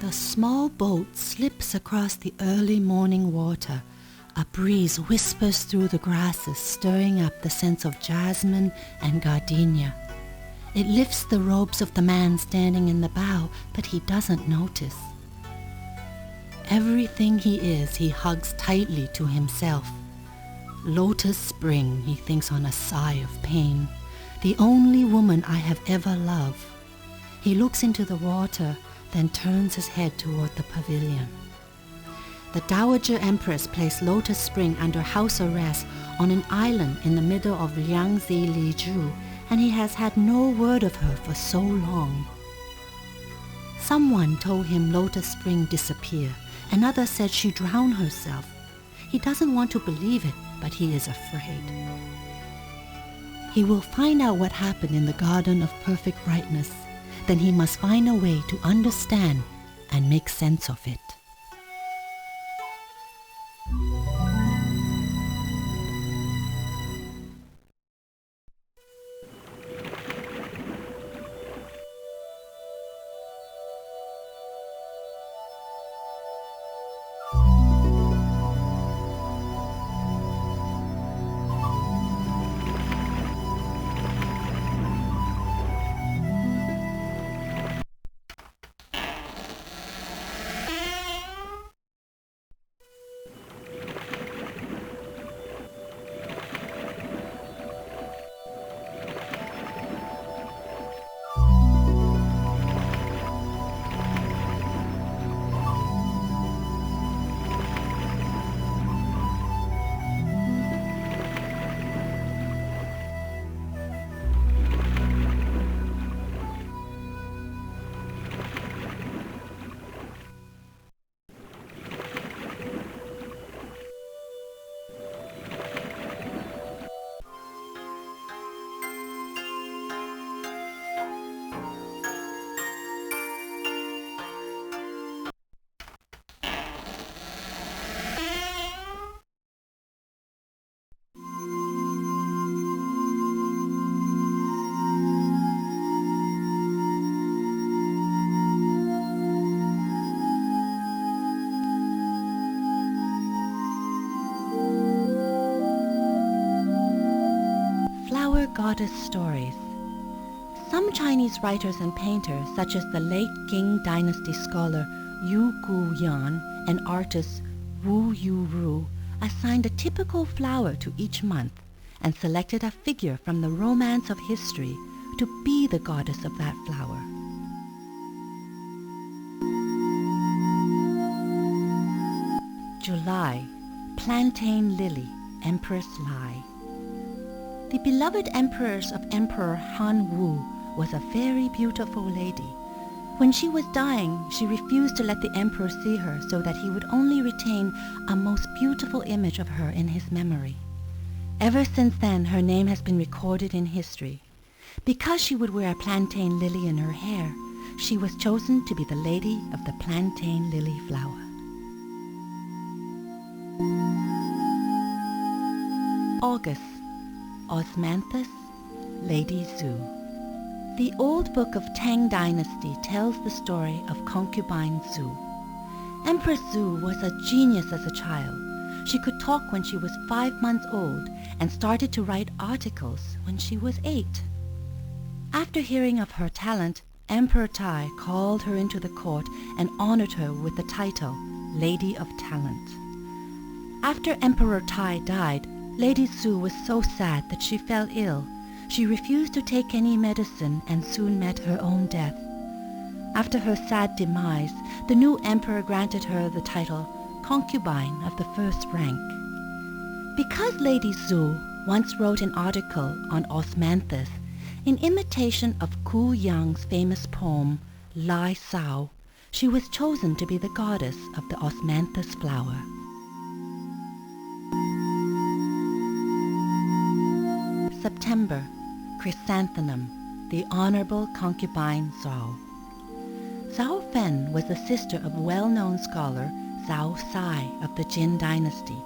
The small boat slips across the early morning water. A breeze whispers through the grasses, stirring up the scents of jasmine and gardenia. It lifts the robes of the man standing in the bow, but he doesn't notice. Everything he is, he hugs tightly to himself. Lotus Spring, he thinks on a sigh of pain. The only woman I have ever loved. He looks into the water, then turns his head toward the pavilion. The Dowager Empress placed Lotus Spring under house arrest on an island in the middle of Liangzi Liju, and he has had no word of her for so long. Someone told him Lotus Spring disappeared. Another said she drowned herself. He doesn't want to believe it, but he is afraid. He will find out what happened in the Garden of Perfect Brightness. Then he must find a way to understand and make sense of it. Goddess stories. Some Chinese writers and painters, such as the late Xing dynasty scholar Yu Guyan and artist Wu Yu, assigned a typical flower to each month and selected a figure from the romance of history to be the goddess of that flower. July, plantain lily, Empress Lai. The beloved empress of Emperor Han Wu was a very beautiful lady. When she was dying, she refused to let the emperor see her so that he would only retain a most beautiful image of her in his memory. Ever since then, her name has been recorded in history. Because she would wear a plantain lily in her hair, she was chosen to be the lady of the plantain lily flower. August. Osmanthus, Lady Zhu. The old book of Tang Dynasty tells the story of concubine Zhu. Empress Zhu was a genius as a child. She could talk when she was 5 months old and started to write articles when she was 8. After hearing of her talent, Emperor Tai called her into the court and honored her with the title Lady of Talent. After Emperor Tai died, Lady Zhu was so sad that she fell ill. She refused to take any medicine and soon met her own death. After her sad demise, the new emperor granted her the title concubine of the first rank. Because Lady Zhu once wrote an article on Osmanthus in imitation of Ku Yang's famous poem Lai Sao, she was chosen to be the goddess of the Osmanthus flower. September, chrysanthemum, the honorable concubine Zhao. Zhao Fen was the sister of well-known scholar Zhao Sai of the Jin dynasty,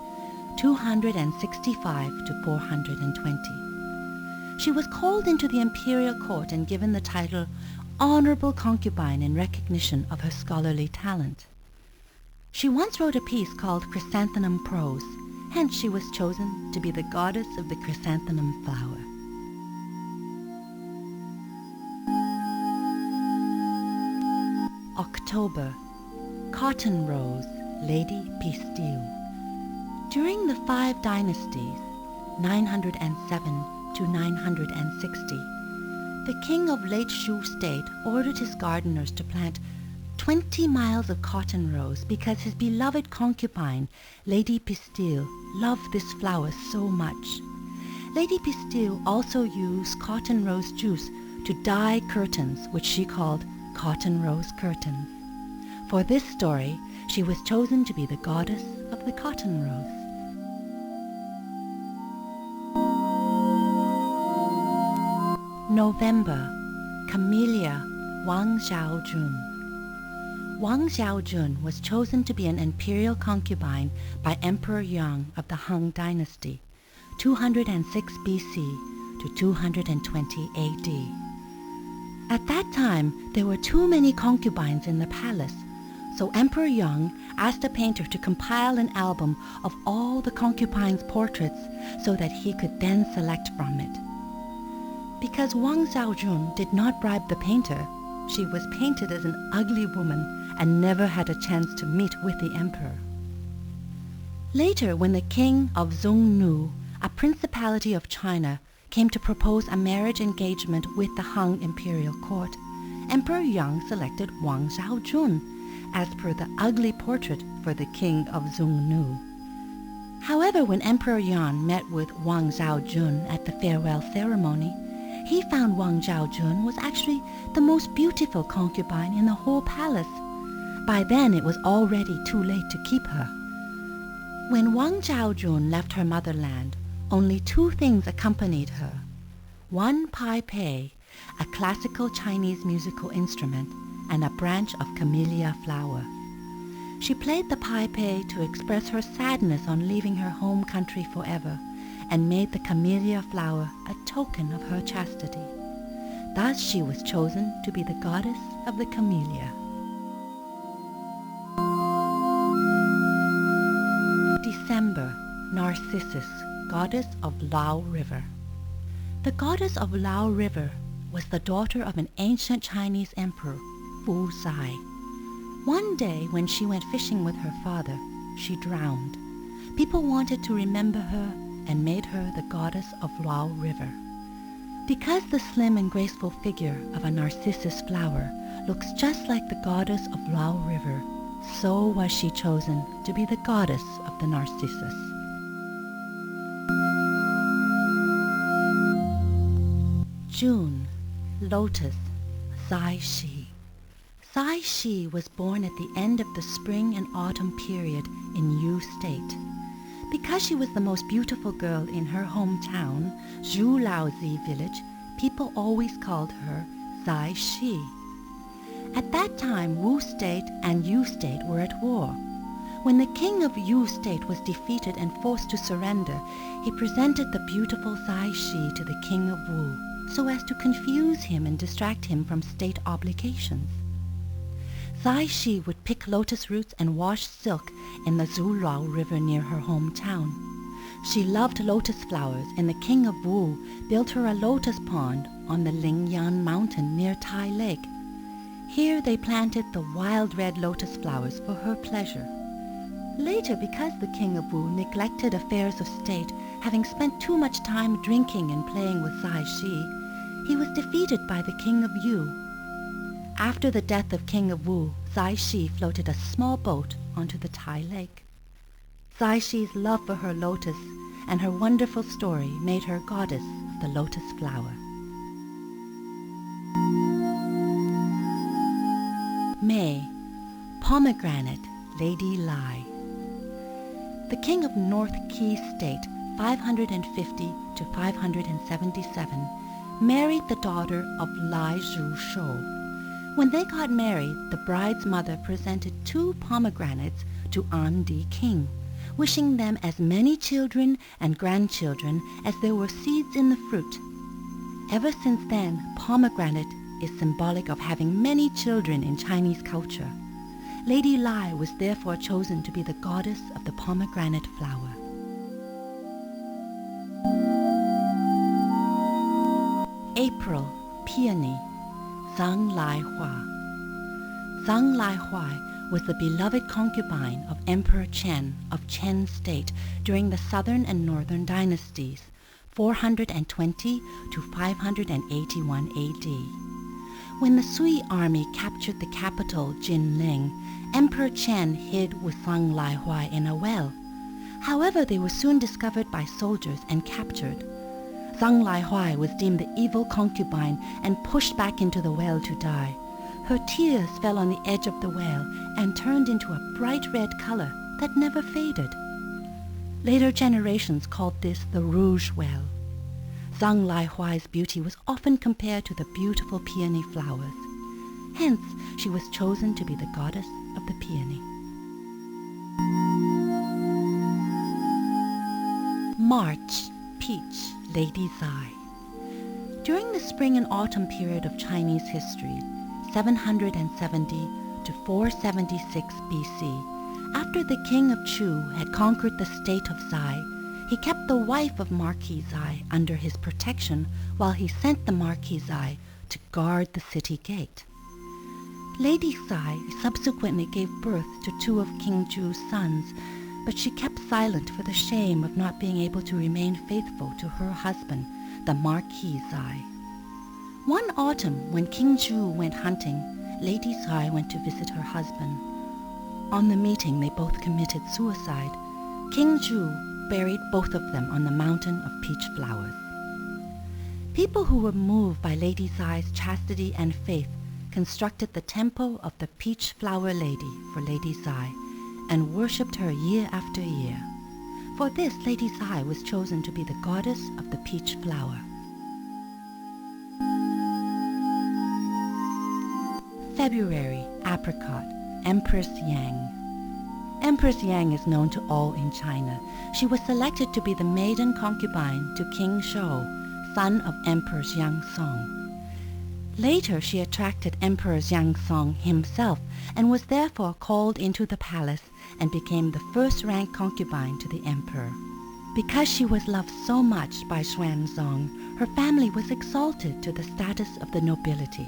265 to 420. She was called into the imperial court and given the title honorable concubine in recognition of her scholarly talent. She once wrote a piece called Chrysanthemum Prose, hence she was chosen to be the goddess of the chrysanthemum flower. October, Cotton Rose, Lady Pistille. During the 5 dynasties, 907 to 960, the king of late Shu state ordered his gardeners to plant 20 miles of cotton rose because his beloved concubine, Lady Pistille, loved this flower so much. Lady Pistille also used cotton rose juice to dye curtains, which she called cotton rose curtains. For this story, she was chosen to be the goddess of the cotton rose. November, Camellia Wang Xiaojun. Wang Xiaojun was chosen to be an imperial concubine by Emperor Yang of the Han Dynasty, 206 BC to 220 AD. At that time, there were too many concubines in the palace, so Emperor Yang asked a painter to compile an album of all the concubines' portraits so that he could then select from it. Because Wang Xiaojun did not bribe the painter, she was painted as an ugly woman and never had a chance to meet with the emperor. Later, when the king of Zhongnu, a principality of China, came to propose a marriage engagement with the Han imperial court, Emperor Yang selected Wang Xiaojun as per the ugly portrait for the king of Zhongnu. However, when Emperor Yang met with Wang Xiaojun at the farewell ceremony, he found Wang Xiaojun was actually the most beautiful concubine in the whole palace. By then it was already too late to keep her. When Wang Xiaojun left her motherland, only 2 things accompanied her. 1 pai-pei, a classical Chinese musical instrument, and a branch of camellia flower. She played the pai-pei to express her sadness on leaving her home country forever, and made the camellia flower a token of her chastity. Thus she was chosen to be the goddess of the camellia. December, Narcissus, goddess of Lao River. The goddess of Lao River was the daughter of an ancient Chinese emperor, Wu Zai. One day when she went fishing with her father, she drowned. People wanted to remember her and made her the goddess of Lao River. Because the slim and graceful figure of a narcissus flower looks just like the goddess of Lao River, so was she chosen to be the goddess of the narcissus. June, Lotus, Zai Shi. Zai Shi was born at the end of the spring and autumn period in Yu State. Because she was the most beautiful girl in her hometown, Zhulaozi village, people always called her Zai Shi. At that time, Wu State and Yu State were at war. When the king of Yu State was defeated and forced to surrender, he presented the beautiful Zai Shi to the king of Wu, so as to confuse him and distract him from state obligations. Zai Shi would pick lotus roots and wash silk in the Zulao River near her hometown. She loved lotus flowers, and the king of Wu built her a lotus pond on the Lingyan mountain near Tai Lake. Here they planted the wild red lotus flowers for her pleasure. Later, because the king of Wu neglected affairs of state, having spent too much time drinking and playing with Zai Shi, he was defeated by the king of Yu. After the death of King of Wu, Zai Shi floated a small boat onto the Tai Lake. Zai Shi's love for her lotus and her wonderful story made her goddess of the lotus flower. May, Pomegranate, Lady Lai. The king of North Qi State, 550 to 577, married the daughter of Lai Zhu Shou. When they got married, the bride's mother presented 2 pomegranates to An Di King, wishing them as many children and grandchildren as there were seeds in the fruit. Ever since then, pomegranate is symbolic of having many children in Chinese culture. Lady Lai was therefore chosen to be the goddess of the pomegranate flower. April, Peony, Zhang Lai Hua. Zhang Lai Hua was the beloved concubine of Emperor Chen of Chen State during the southern and northern dynasties, 420 to 581 AD. When the Sui army captured the capital Jinling, Emperor Chen hid with Zhang Lai Hua in a well. However, they were soon discovered by soldiers and captured. Zhang Lai Hua was deemed the evil concubine and pushed back into the well to die. Her tears fell on the edge of the well and turned into a bright red color that never faded. Later generations called this the Rouge Well. Zhang Lai Hua's beauty was often compared to the beautiful peony flowers. Hence, she was chosen to be the goddess of the peony. March, Peach, Lady Zai. During the spring and autumn period of Chinese history, 770 to 476 BC, after the king of Chu had conquered the state of Zai, he kept the wife of Marquis Zai under his protection while he sent the Marquis Zai to guard the city gate. Lady Zai subsequently gave birth to two of King Chu's sons, but she kept silent for the shame of not being able to remain faithful to her husband, the Marquis Zai. One autumn, when King Chu went hunting, Lady Zai went to visit her husband. On the meeting, they both committed suicide. King Chu buried both of them on the mountain of peach flowers. People who were moved by Lady Zai's chastity and faith constructed the temple of the Peach Flower Lady for Lady Zai and worshipped her year after year. For this, Lady Zai was chosen to be the goddess of the peach flower. February, Apricot, Empress Yang. Empress Yang is known to all in China. She was selected to be the maiden concubine to King Shou, son of Emperor Xiangsong. Later, she attracted Emperor Xiangsong himself and was therefore called into the palace and became the first-rank concubine to the emperor. Because she was loved so much by Xuanzong, her family was exalted to the status of the nobility.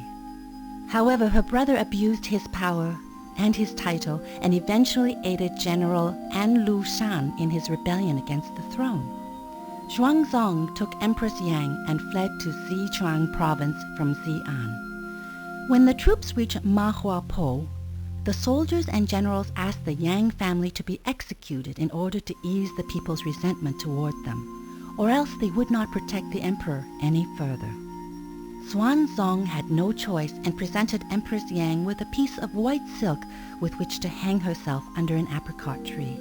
However, her brother abused his power and his title and eventually aided General An Lu Shan in his rebellion against the throne. Xuanzong took Empress Yang and fled to Sichuan province from Xi'an. When the troops reached Mahuapo, the soldiers and generals asked the Yang family to be executed in order to ease the people's resentment toward them, or else they would not protect the emperor any further. Xuanzong had no choice and presented Empress Yang with a piece of white silk with which to hang herself under an apricot tree.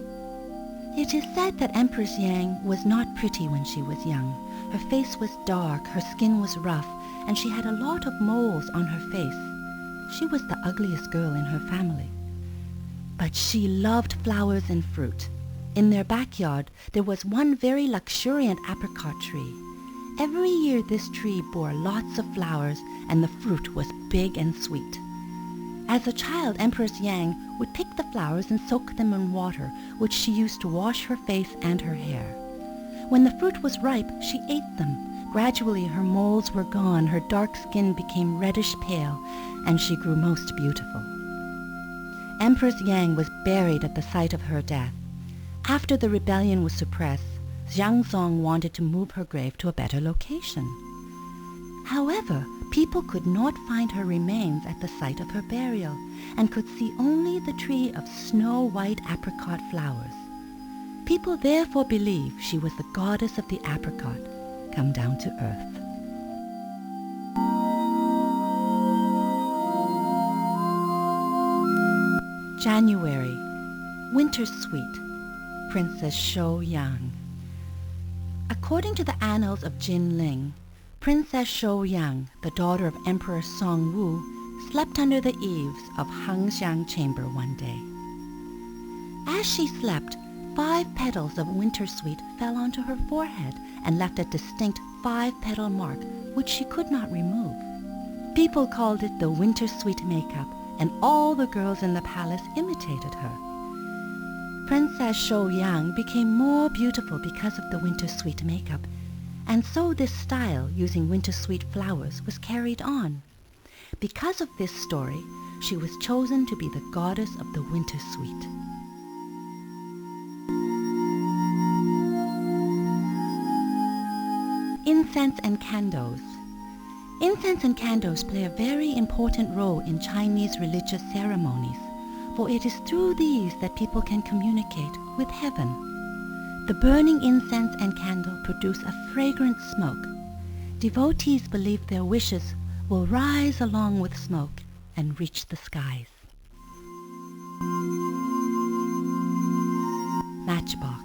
It is said that Empress Yang was not pretty when she was young. Her face was dark, her skin was rough, and she had a lot of moles on her face. She was the ugliest girl in her family. But she loved flowers and fruit. In their backyard, there was one very luxuriant apricot tree. Every year this tree bore lots of flowers, and the fruit was big and sweet. As a child, Empress Yang would pick the flowers and soak them in water, which she used to wash her face and her hair. When the fruit was ripe, she ate them. Gradually, her moles were gone, her dark skin became reddish pale, and she grew most beautiful. Empress Yang was buried at the site of her death. After the rebellion was suppressed, Xiangsong wanted to move her grave to a better location. However, people could not find her remains at the site of her burial and could see only the tree of snow-white apricot flowers. People therefore believe she was the goddess of the apricot come down to earth. January, Winter Sweet, Princess Shou Yang. According to the annals of Jinling, Princess Shou Yang, the daughter of Emperor Song Wu, slept under the eaves of Hangxiang Chamber one day. As she slept, 5 petals of wintersweet fell onto her forehead and left a distinct 5-petal mark which she could not remove. People called it the winter sweet makeup, and all the girls in the palace imitated her. Princess Shou Yang became more beautiful because of the winter sweet makeup, and so this style using winter sweet flowers was carried on. Because of this story, she was chosen to be the goddess of the winter sweet. Incense and candles. Incense and candles play a very important role in Chinese religious ceremonies, for it is through these that people can communicate with heaven. The burning incense and candle produce a fragrant smoke. Devotees believe their wishes will rise along with smoke and reach the skies. Matchbox.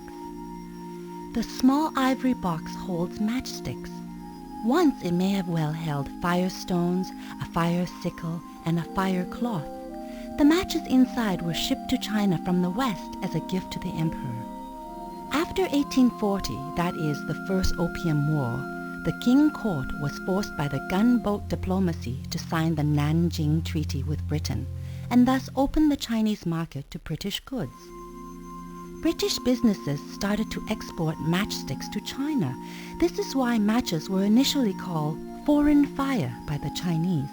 The small ivory box holds matchsticks. Once it may have well held firestones, a fire sickle, and a fire cloth. The matches inside were shipped to China from the West as a gift to the emperor. After 1840, that is, the First Opium War, the Qing court was forced by the gunboat diplomacy to sign the Nanjing Treaty with Britain, and thus open the Chinese market to British goods. British businesses started to export matchsticks to China. This is why matches were initially called foreign fire by the Chinese.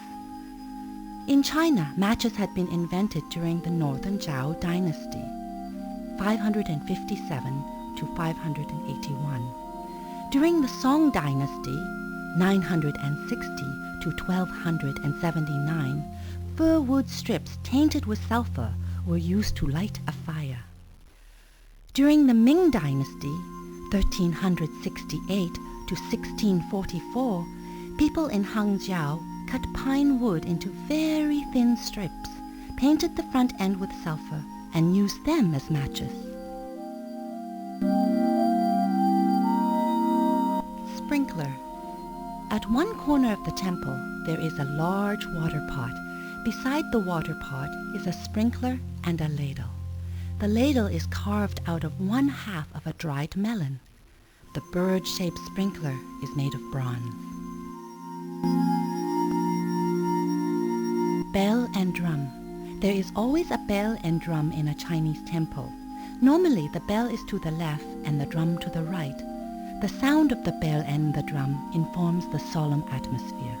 In China, matches had been invented during the Northern Zhou dynasty, 557 to 581. During the Song dynasty, 960 to 1279, fir wood strips tainted with sulfur were used to light a fire. During the Ming dynasty, 1368 to 1644, people in Hangzhou cut pine wood into very thin strips, painted the front end with sulfur, and used them as matches. Sprinkler. At one corner of the temple, there is a large water pot. Beside the water pot is a sprinkler and a ladle. The ladle is carved out of one half of a dried melon. The bird-shaped sprinkler is made of bronze. Bell and drum. There is always a bell and drum in a Chinese temple. Normally, the bell is to the left and the drum to the right. The sound of the bell and the drum informs the solemn atmosphere.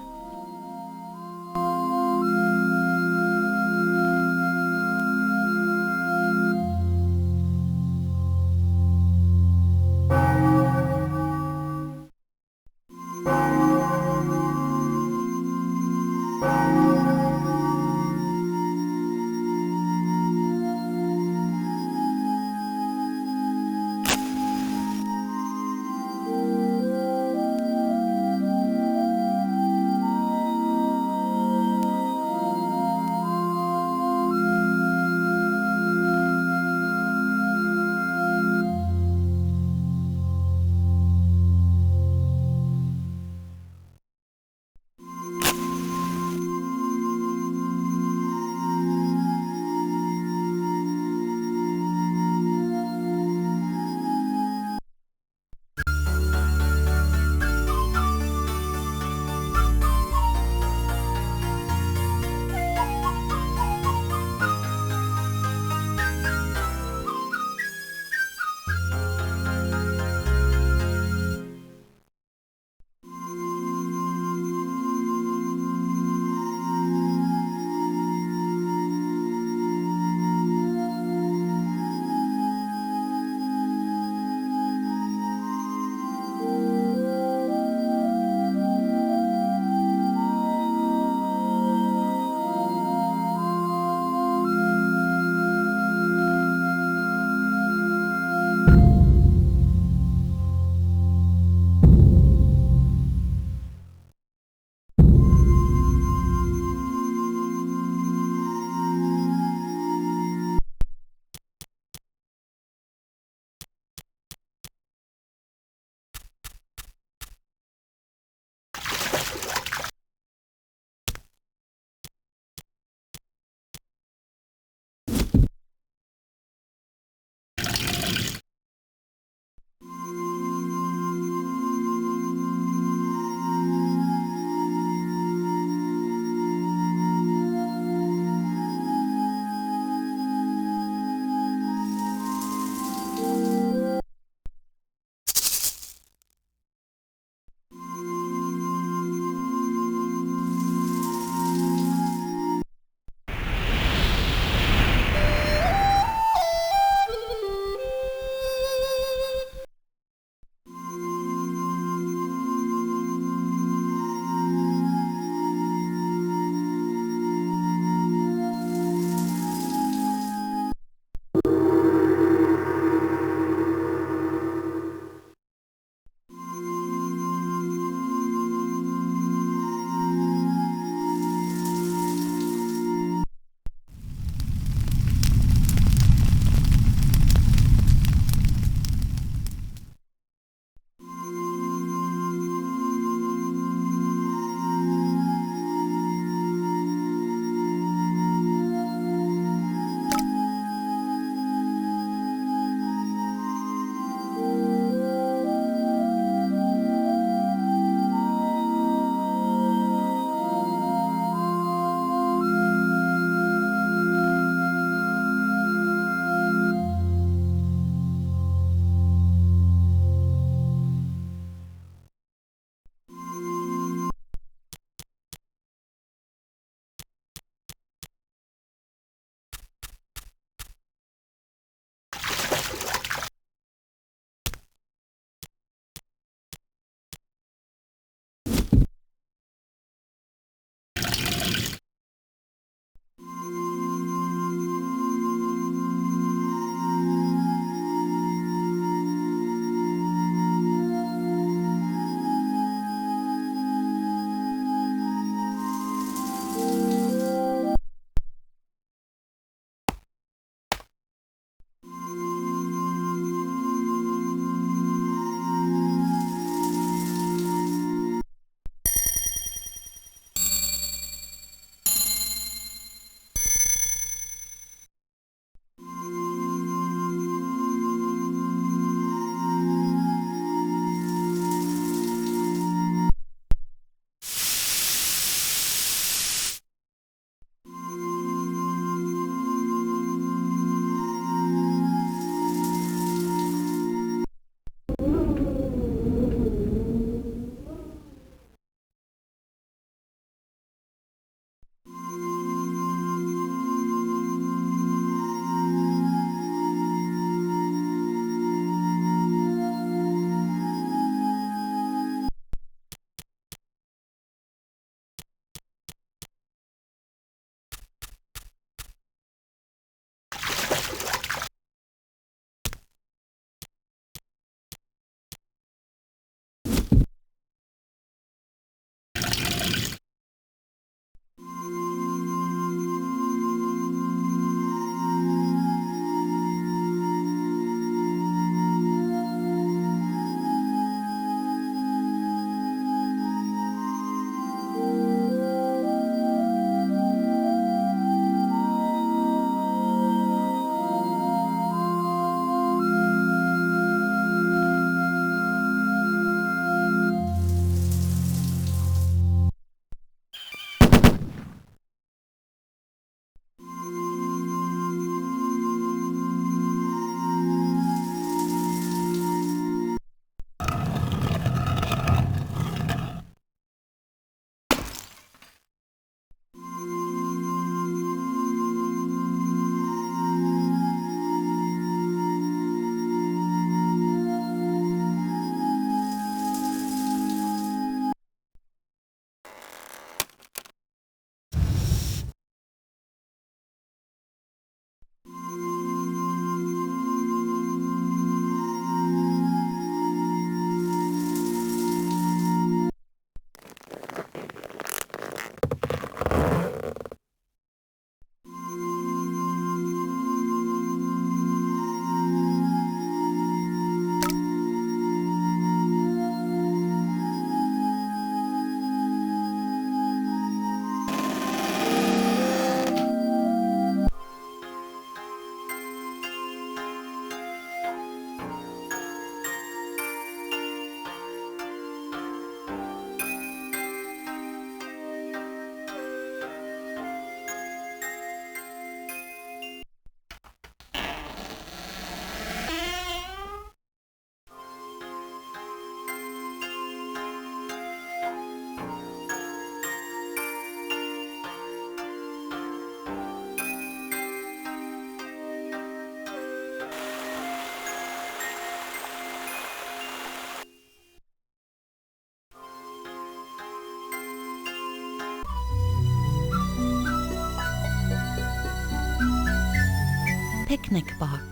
picnic box.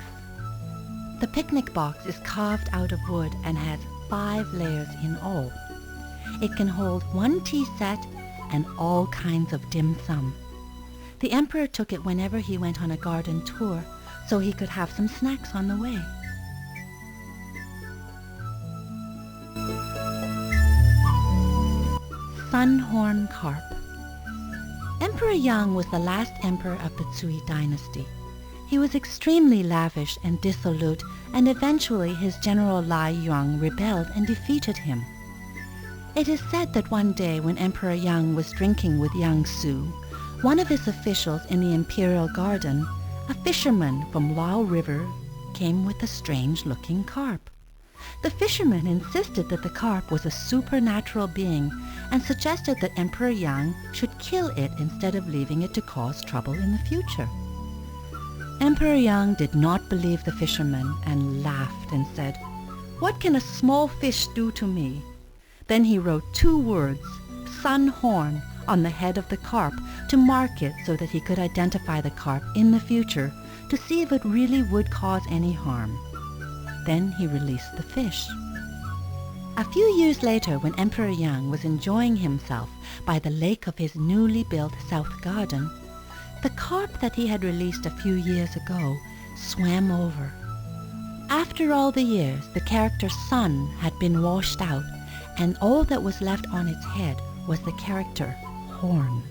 The picnic box is carved out of wood and has 5 layers in all. It can hold 1 tea set and all kinds of dim sum. The emperor took it whenever he went on a garden tour, so he could have some snacks on the way. Sunhorn Carp. Emperor Yang was the last emperor of the Sui dynasty. He was extremely lavish and dissolute, and eventually his general Lai Yuan rebelled and defeated him. It is said that one day when Emperor Yang was drinking with young Su, one of his officials in the imperial garden, a fisherman from Lao River, came with a strange-looking carp. The fisherman insisted that the carp was a supernatural being and suggested that Emperor Yang should kill it instead of leaving it to cause trouble in the future. Emperor Yang did not believe the fisherman and laughed and said, "What can a small fish do to me?" Then he wrote 2 words, "Sun Horn," on the head of the carp to mark it so that he could identify the carp in the future to see if it really would cause any harm. Then he released the fish. A few years later, when Emperor Yang was enjoying himself by the lake of his newly built South Garden, the carp that he had released a few years ago swam over. After all the years, the character Sun had been washed out, and all that was left on its head was the character Horn.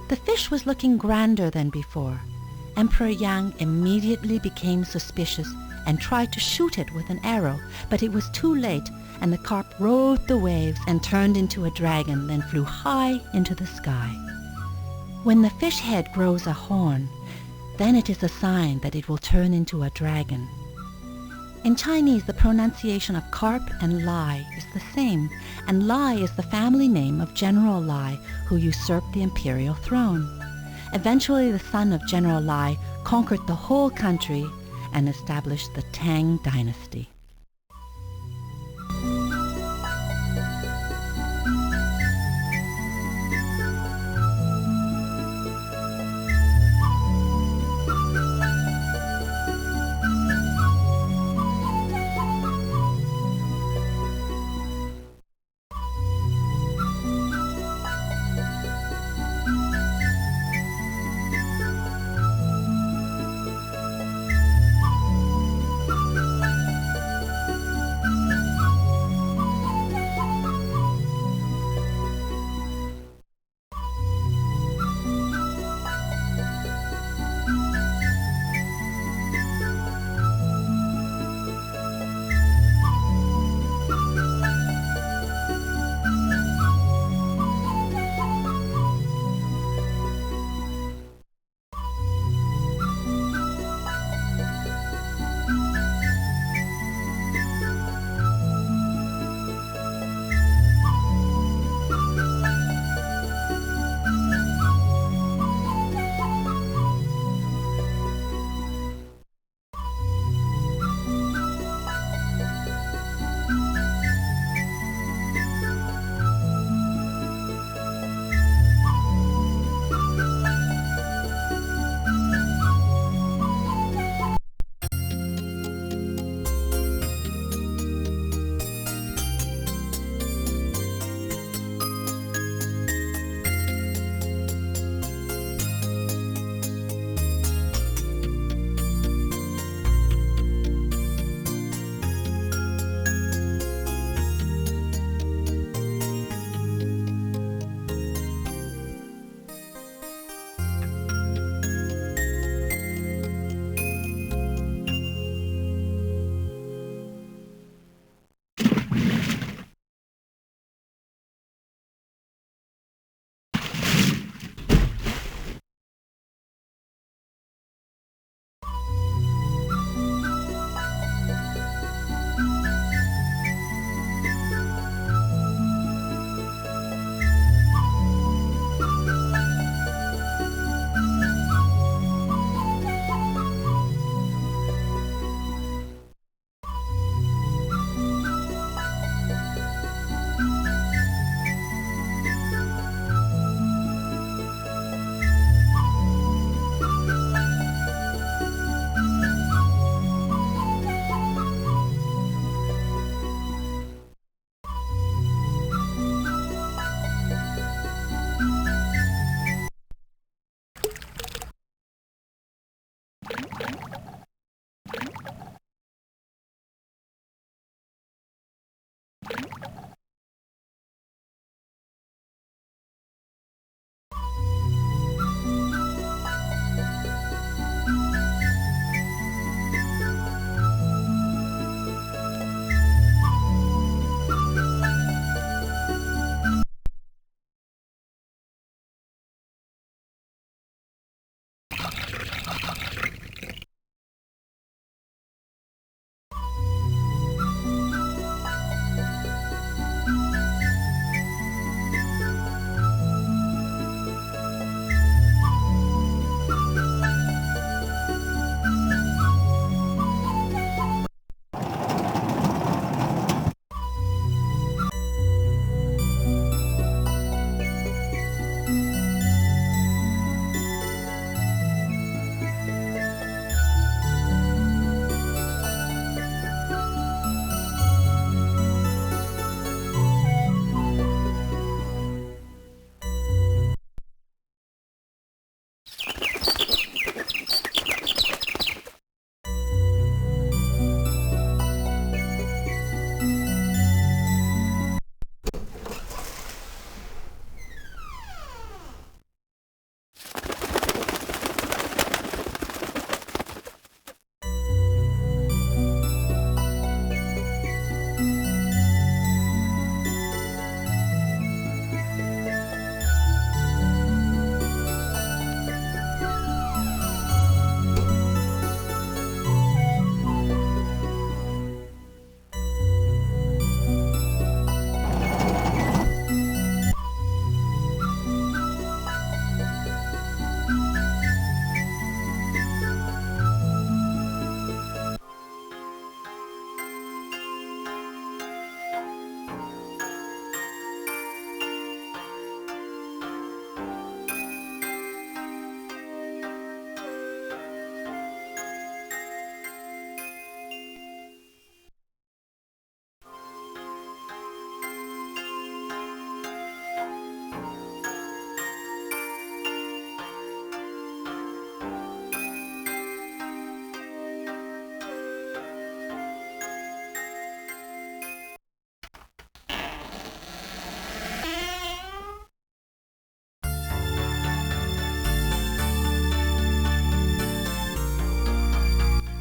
The fish was looking grander than before. Emperor Yang immediately became suspicious and tried to shoot it with an arrow, but it was too late, and the carp rode the waves and turned into a dragon, then flew high into the sky. When the fish head grows a horn, then it is a sign that it will turn into a dragon. In Chinese, the pronunciation of carp and Lai is the same, and Lai is the family name of General Lai, who usurped the imperial throne. Eventually, the son of General Lai conquered the whole country and established the Tang dynasty.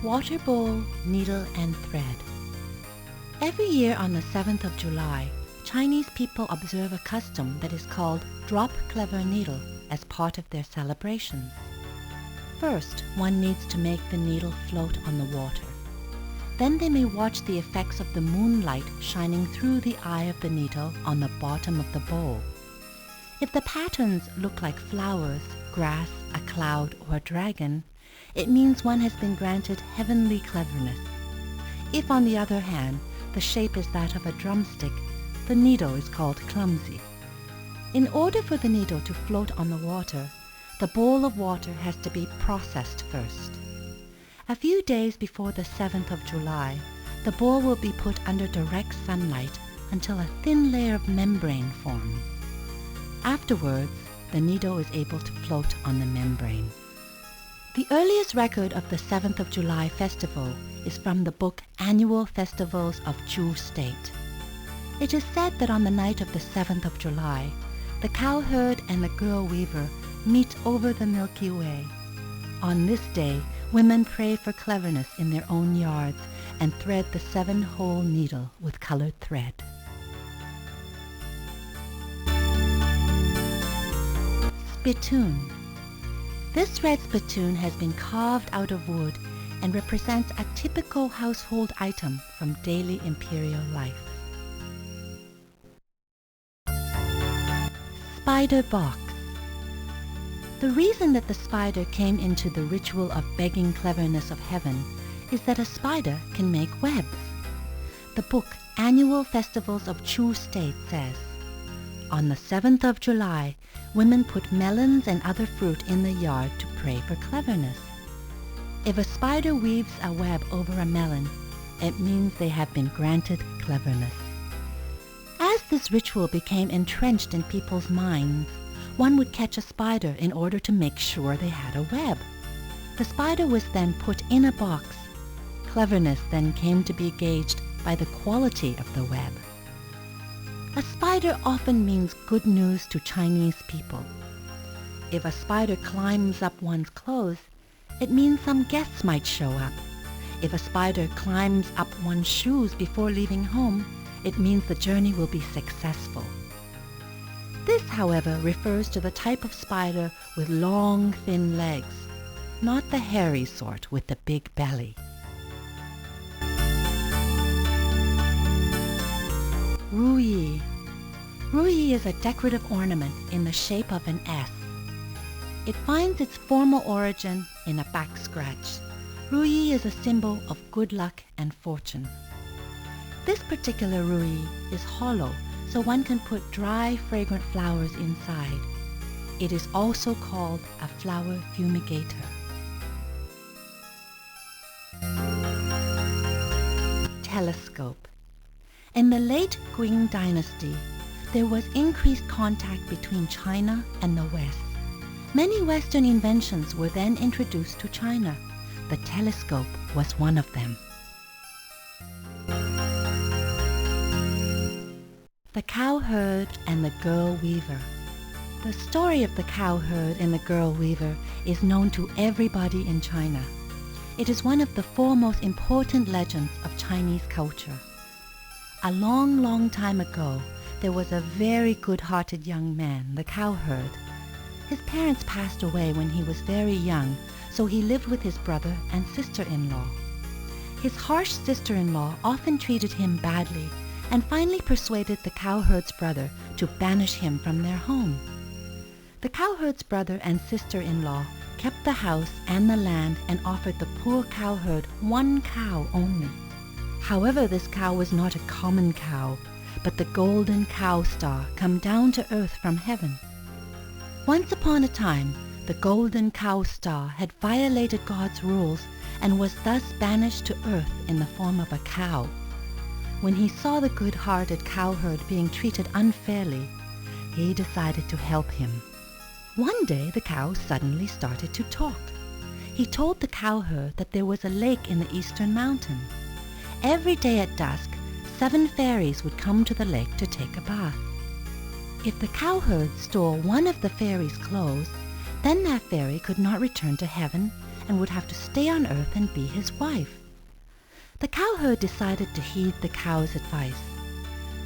water bowl, needle, and thread. Every year on the 7th of July, Chinese people observe a custom that is called drop clever needle as part of their celebrations. First, one needs to make the needle float on the water. Then they may watch the effects of the moonlight shining through the eye of the needle on the bottom of the bowl. If the patterns look like flowers, grass, a cloud, or a dragon, it means one has been granted heavenly cleverness. If, on the other hand, the shape is that of a drumstick, the needle is called clumsy. In order for the needle to float on the water, the bowl of water has to be processed first. A few days before the 7th of July, the bowl will be put under direct sunlight until a thin layer of membrane forms. Afterwards, the needle is able to float on the membrane. The earliest record of the 7th of July festival is from the book Annual Festivals of Chu State. It is said that on the night of the 7th of July, the cowherd and the girl weaver meet over the Milky Way. On this day, women pray for cleverness in their own yards and thread the 7-hole needle with colored thread. Spittoon. This red spittoon has been carved out of wood and represents a typical household item from daily imperial life. Spider box. The reason that the spider came into the ritual of begging cleverness of heaven is that a spider can make webs. The book Annual Festivals of Chu State says, on the 7th of July, women put melons and other fruit in the yard to pray for cleverness. If a spider weaves a web over a melon, it means they have been granted cleverness. As this ritual became entrenched in people's minds, one would catch a spider in order to make sure they had a web. The spider was then put in a box. Cleverness then came to be gauged by the quality of the web. A spider often means good news to Chinese people. If a spider climbs up one's clothes, it means some guests might show up. If a spider climbs up one's shoes before leaving home, it means the journey will be successful. This, however, refers to the type of spider with long, thin legs, not the hairy sort with the big belly. Ruyi. Ruyi is a decorative ornament in the shape of an S. It finds its formal origin in a back scratch. Ruyi is a symbol of good luck and fortune. This particular ruyi is hollow, so one can put dry, fragrant flowers inside. It is also called a flower fumigator. Telescope. In the late Xing dynasty, there was increased contact between China and the West. Many Western inventions were then introduced to China. The telescope was one of them. The cowherd and the girl weaver. The story of the cowherd and the girl weaver is known to everybody in China. It is one of the 4 most important legends of Chinese culture. A long, long time ago, there was a very good-hearted young man, the cowherd. His parents passed away when he was very young, so he lived with his brother and sister-in-law. His harsh sister-in-law often treated him badly and finally persuaded the cowherd's brother to banish him from their home. The cowherd's brother and sister-in-law kept the house and the land and offered the poor cowherd 1 cow only. However, this cow was not a common cow, but the golden cow star come down to earth from heaven. Once upon a time, the golden cow star had violated God's rules and was thus banished to earth in the form of a cow. When he saw the good-hearted cowherd being treated unfairly, he decided to help him. One day, the cow suddenly started to talk. He told the cowherd that there was a lake in the eastern mountain. Every day at dusk, 7 fairies would come to the lake to take a bath. If the cowherd stole one of the fairies' clothes, then that fairy could not return to heaven and would have to stay on Earth and be his wife. The cowherd decided to heed the cow's advice.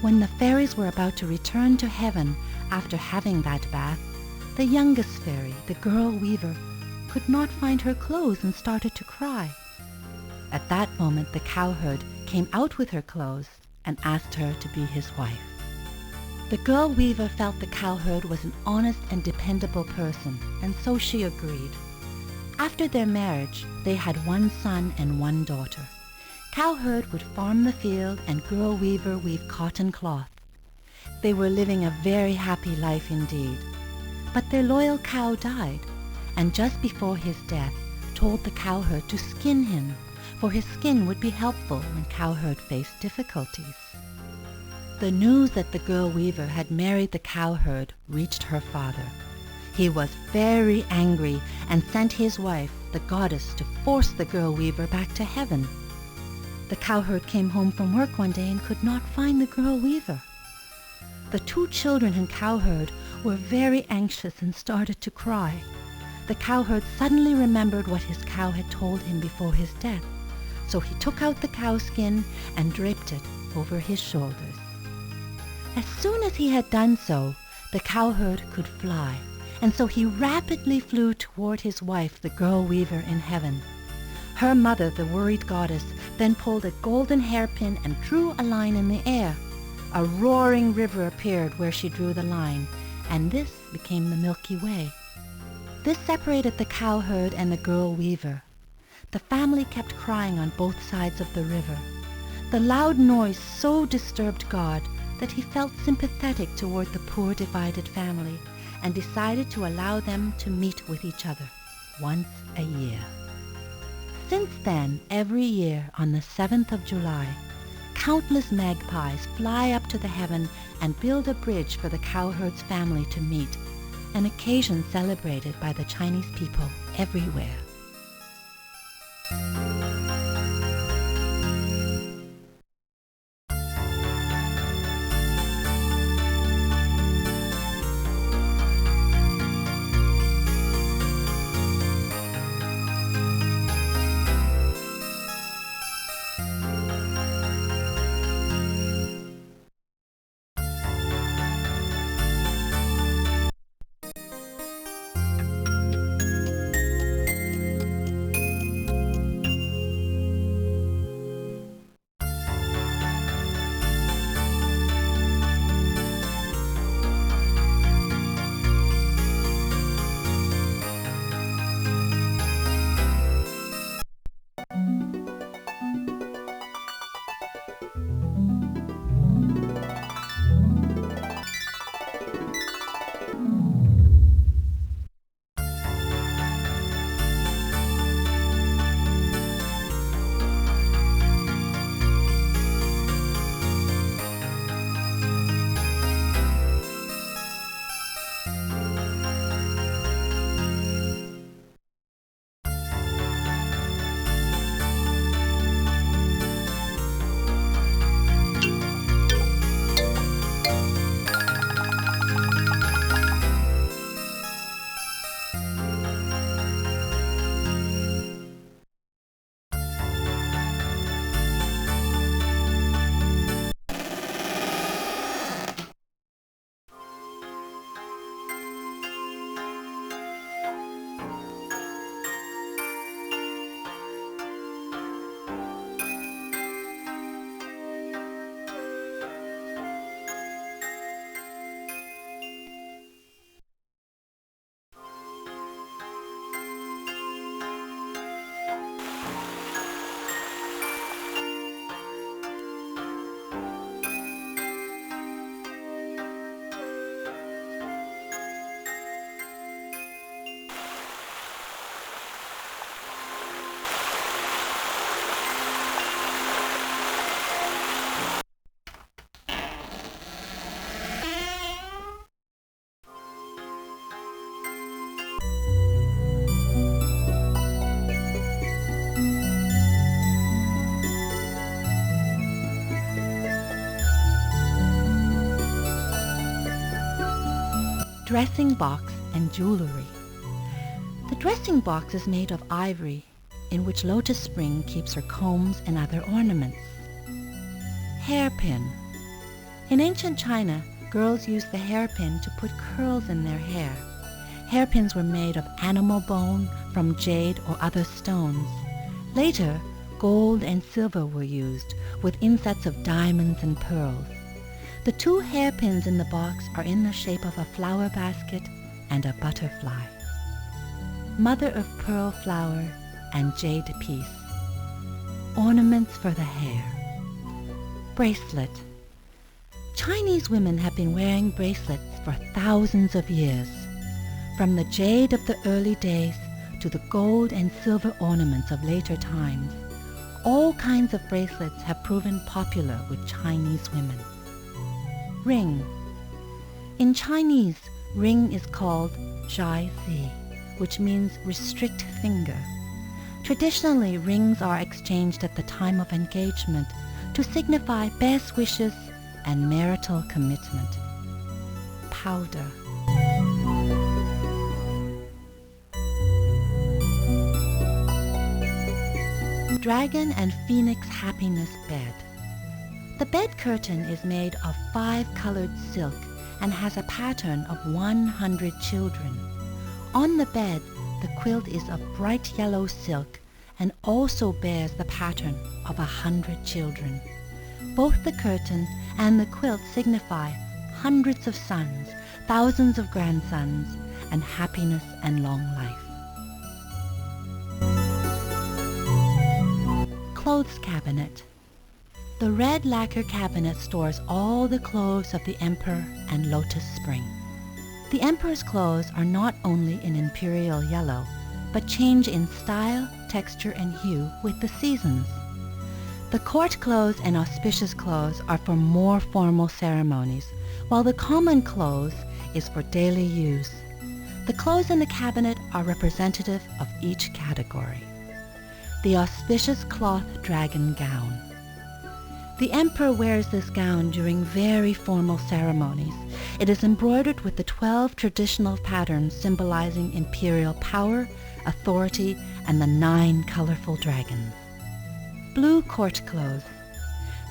When the fairies were about to return to heaven after having that bath, the youngest fairy, the girl weaver, could not find her clothes and started to cry. At that moment, the cowherd came out with her clothes and asked her to be his wife. The girl weaver felt the cowherd was an honest and dependable person, and so she agreed. After their marriage, they had one son and one daughter. Cowherd would farm the field and girl weaver weave cotton cloth. They were living a very happy life indeed. But their loyal cow died, and just before his death, told the cowherd to skin him, for his skin would be helpful when cowherd faced difficulties. The news that the girl weaver had married the cowherd reached her father. He was very angry and sent his wife, the goddess, to force the girl weaver back to heaven. The cowherd came home from work one day and could not find the girl weaver. The two children and cowherd were very anxious and started to cry. The cowherd suddenly remembered what his cow had told him before his death, so he took out the cow skin and draped it over his shoulders. As soon as he had done so, the cowherd could fly, and so he rapidly flew toward his wife, the girl weaver in heaven. Her mother, the worried goddess, then pulled a golden hairpin and drew a line in the air. A roaring river appeared where she drew the line, and this became the Milky Way. This separated the cowherd and the girl weaver. The family kept crying on both sides of the river. The loud noise so disturbed God that he felt sympathetic toward the poor divided family and decided to allow them to meet with each other once a year. Since then, every year on the 7th of July, countless magpies fly up to the heaven and build a bridge for the cowherd's family to meet, an occasion celebrated by the Chinese people everywhere. dressing box, and jewelry. The dressing box is made of ivory, in which Lotus Spring keeps her combs and other ornaments. Hairpin. In ancient China, girls used the hairpin to put curls in their hair. Hairpins were made of animal bone, from jade or other stones. Later, gold and silver were used, with insets of diamonds and pearls. The 2 hairpins in the box are in the shape of a flower basket and a butterfly. Mother of pearl flower and jade piece. Ornaments for the hair. Bracelet. Chinese women have been wearing bracelets for thousands of years. From the jade of the early days to the gold and silver ornaments of later times, all kinds of bracelets have proven popular with Chinese women. Ring. In Chinese, ring is called zhai zi, which means restrict finger. Traditionally, rings are exchanged at the time of engagement to signify best wishes and marital commitment. Powder. Dragon and Phoenix Happiness Bed. The bed curtain is made of 5-colored silk and has a pattern of 100 children. On the bed, the quilt is of bright yellow silk and also bears the pattern of 100 children. Both the curtain and the quilt signify hundreds of sons, thousands of grandsons, and happiness and long life. Clothes cabinet. The red lacquer cabinet stores all the clothes of the Emperor and Lotus Spring. The Emperor's clothes are not only in imperial yellow, but change in style, texture, and hue with the seasons. The court clothes and auspicious clothes are for more formal ceremonies, while the common clothes is for daily use. The clothes in the cabinet are representative of each category. The auspicious cloth dragon gown. The emperor wears this gown during very formal ceremonies. It is embroidered with the 12 traditional patterns symbolizing imperial power, authority, and the 9 colorful dragons. Blue court clothes.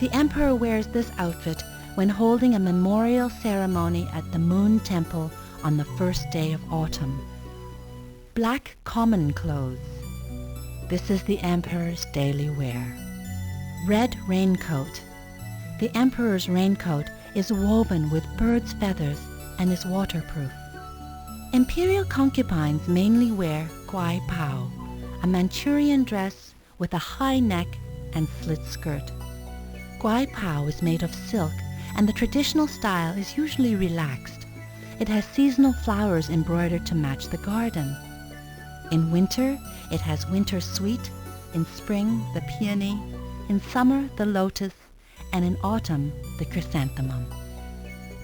The emperor wears this outfit when holding a memorial ceremony at the Moon Temple on the first day of autumn. Black common clothes. This is the emperor's daily wear. Red raincoat. The emperor's raincoat is woven with bird's feathers and is waterproof. Imperial concubines mainly wear guai pao, a Manchurian dress with a high neck and slit skirt. Guai pao is made of silk, and the traditional style is usually relaxed. It has seasonal flowers embroidered to match the garden. In winter, it has winter sweet, in spring, the peony, in summer, the lotus, and in autumn, the chrysanthemum.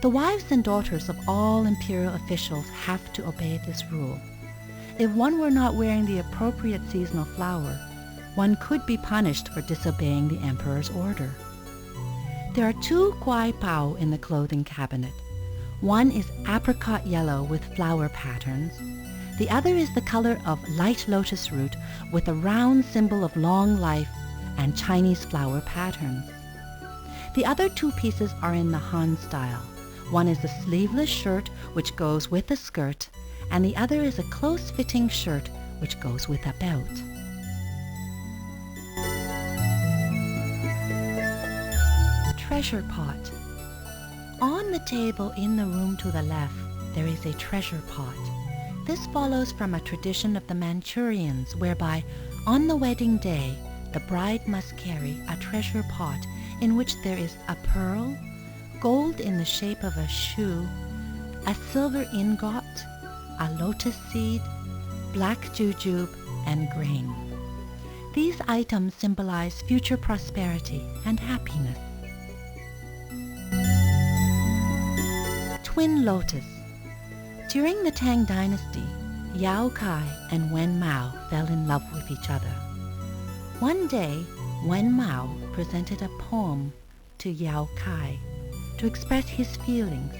The wives and daughters of all imperial officials have to obey this rule. If one were not wearing the appropriate seasonal flower, one could be punished for disobeying the emperor's order. There are 2 guai pao in the clothing cabinet. One is apricot yellow with flower patterns. The other is the color of light lotus root with a round symbol of long life and Chinese flower patterns. The other 2 pieces are in the Han style. One is a sleeveless shirt which goes with a skirt, and the other is a close-fitting shirt which goes with a belt. Treasure pot. On the table in the room to the left, there is a treasure pot. This follows from a tradition of the Manchurians whereby, on the wedding day, the bride must carry a treasure pot in which there is a pearl, gold in the shape of a shoe, a silver ingot, a lotus seed, black jujube, and grain. These items symbolize future prosperity and happiness. Twin lotus. During the Tang Dynasty, Yao Kai and Wen Mao fell in love with each other. One day, Wen Mao presented a poem to Yao Kai to express his feelings,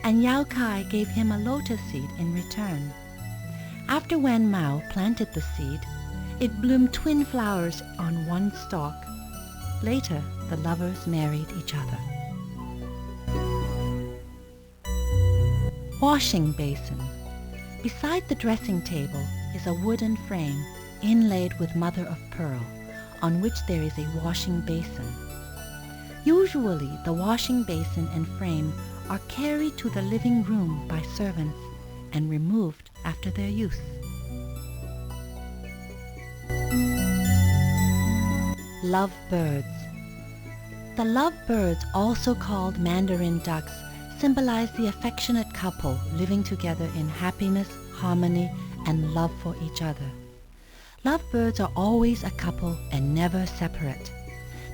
and Yao Kai gave him a lotus seed in return. After Wan Mao planted the seed, it bloomed twin flowers on one stalk. Later, the lovers married each other. Washing basin. Beside the dressing table is a wooden frame inlaid with mother of pearl, on which there is a washing basin. Usually, the washing basin and frame are carried to the living room by servants and removed after their use. Lovebirds. The lovebirds, also called mandarin ducks, symbolize the affectionate couple living together in happiness, harmony, and love for each other. Lovebirds are always a couple and never separate.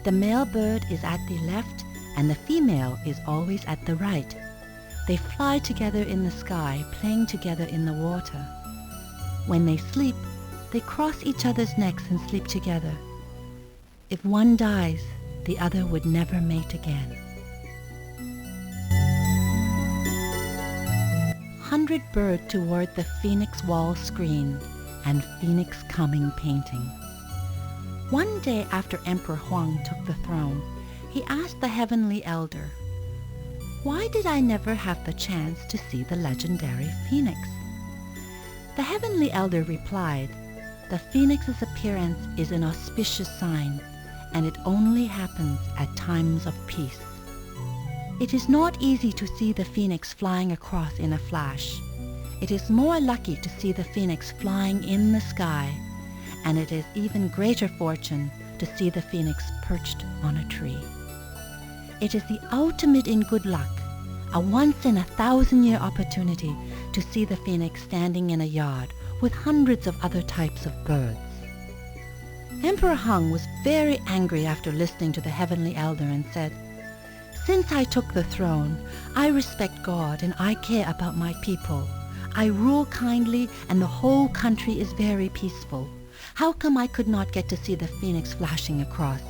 The male bird is at the left and the female is always at the right. They fly together in the sky, playing together in the water. When they sleep, they cross each other's necks and sleep together. If one dies, the other would never mate again. 100 Bird toward the Phoenix Wall screen and Phoenix Coming painting. One day after Emperor Huang took the throne, he asked the heavenly elder, "Why did I never have the chance to see the legendary phoenix?" The heavenly elder replied, "The phoenix's appearance is an auspicious sign, and it only happens at times of peace. It is not easy to see the phoenix flying across in a flash. It is more lucky to see the phoenix flying in the sky, and it is even greater fortune to see the phoenix perched on a tree. It is the ultimate in good luck, a once-in-a-thousand-year opportunity to see the phoenix standing in a yard with hundreds of other types of birds." Emperor Hung was very angry after listening to the heavenly elder and said, "Since I took the throne, I respect God and I care about my people. I rule kindly and the whole country is very peaceful. How come I could not get to see the phoenix flashing across?"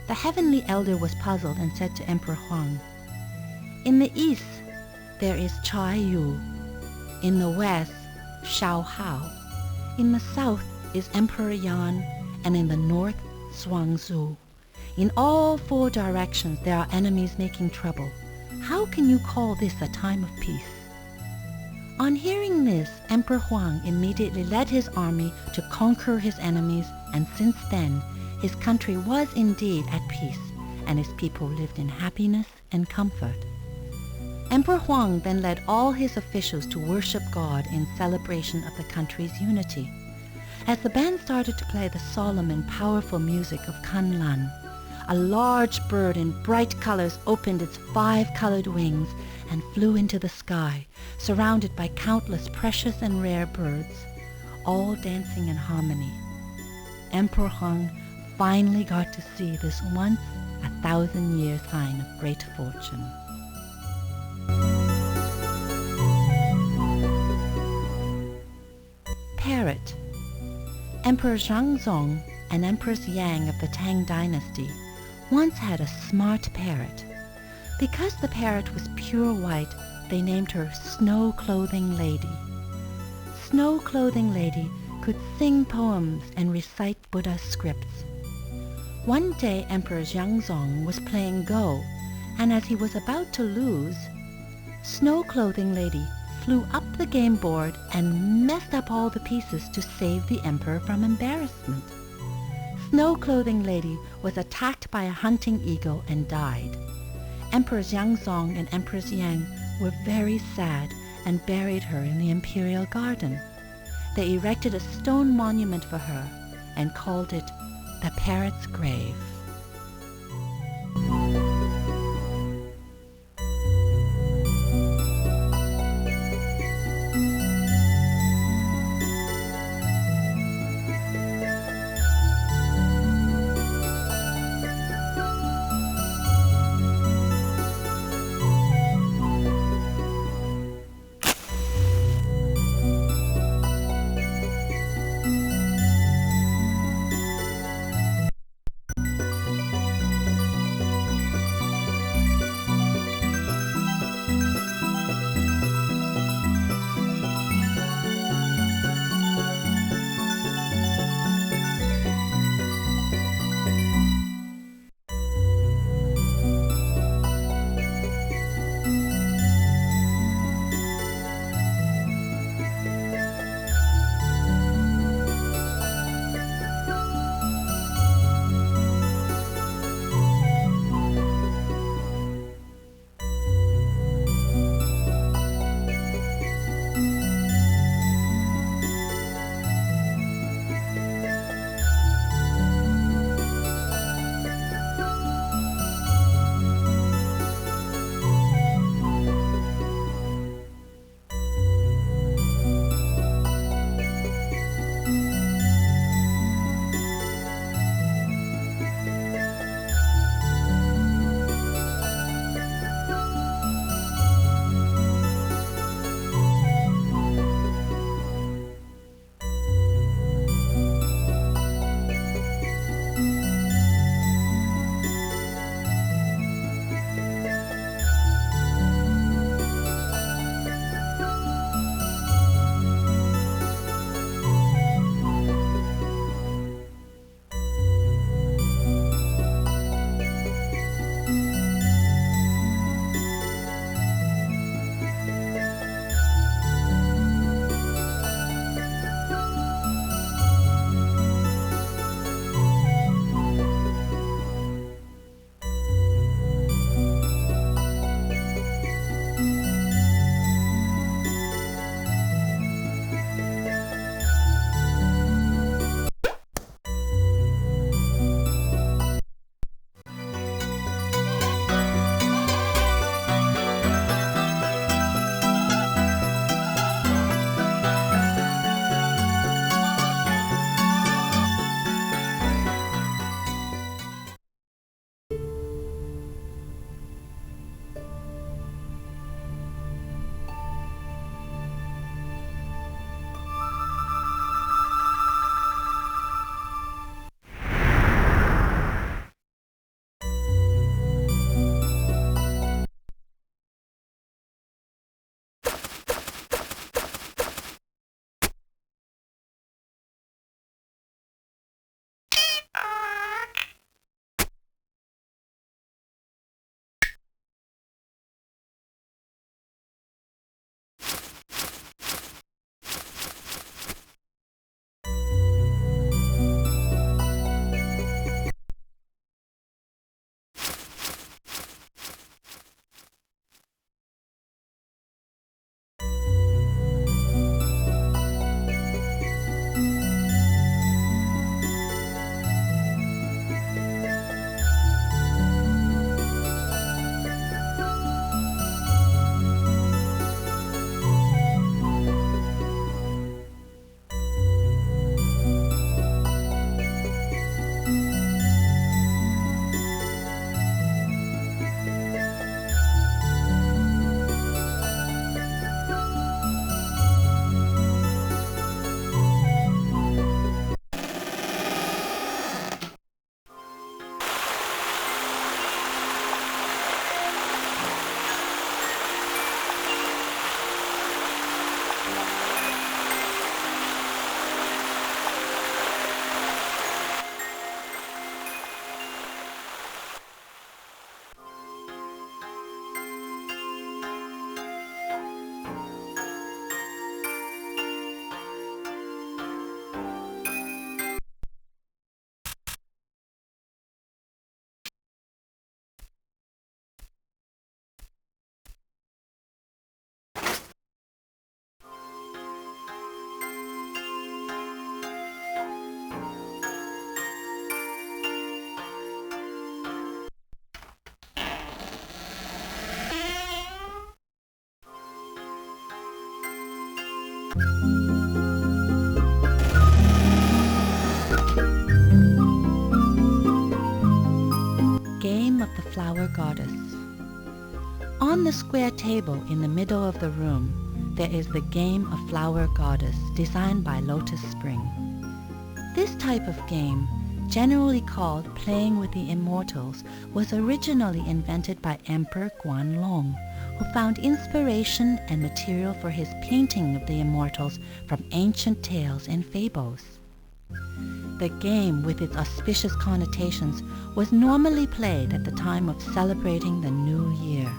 The heavenly elder was puzzled and said to Emperor Huang, "In the east, there is Chai Yu. In the west, Shao Hao. In the south is Emperor Yan, and in the north, Zhuangzi. In all 4 directions there are enemies making trouble. How can you call this a time of peace?" On hearing this, Emperor Huang immediately led his army to conquer his enemies, and since then, his country was indeed at peace, and his people lived in happiness and comfort. Emperor Huang then led all his officials to worship God in celebration of the country's unity. As the band started to play the solemn and powerful music of Kanlan, a large bird in bright colors opened its 5-colored wings and flew into the sky, surrounded by countless precious and rare birds, all dancing in harmony. Emperor Huang finally got to see this once-a-thousand-year sign of great fortune. Parrot. Emperor Zhangzong and Empress Yang of the Tang Dynasty once had a smart parrot. Because the parrot was pure white, they named her Snow Clothing Lady. Snow Clothing Lady could sing poems and recite Buddha scripts. One day Emperor Zhangzong was playing Go, and as he was about to lose, Snow Clothing Lady flew up the game board and messed up all the pieces to save the emperor from embarrassment. Snow Clothing Lady was attacked by a hunting eagle and died. Emperor Xiangzong and Empress Yang were very sad and buried her in the imperial garden. They erected a stone monument for her and called it the Parrot's Grave. flower goddess. On the square table in the middle of the room, there is the game of flower goddess designed by Lotus Spring. This type of game, generally called playing with the immortals, was originally invented by Emperor Guanlong, who found inspiration and material for his painting of the immortals from ancient tales and fables. The game, with its auspicious connotations, was normally played at the time of celebrating the New Year.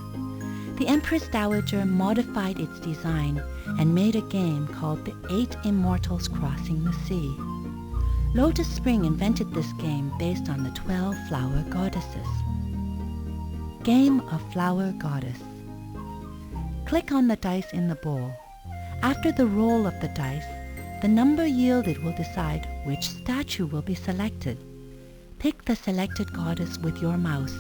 The Empress Dowager modified its design and made a game called the 8 Immortals Crossing the Sea. Lotus Spring invented this game based on the 12 flower goddesses. Game of Flower Goddess. Click on the dice in the bowl. After the roll of the dice, the number yielded will decide which statue will be selected. Pick the selected goddess with your mouse,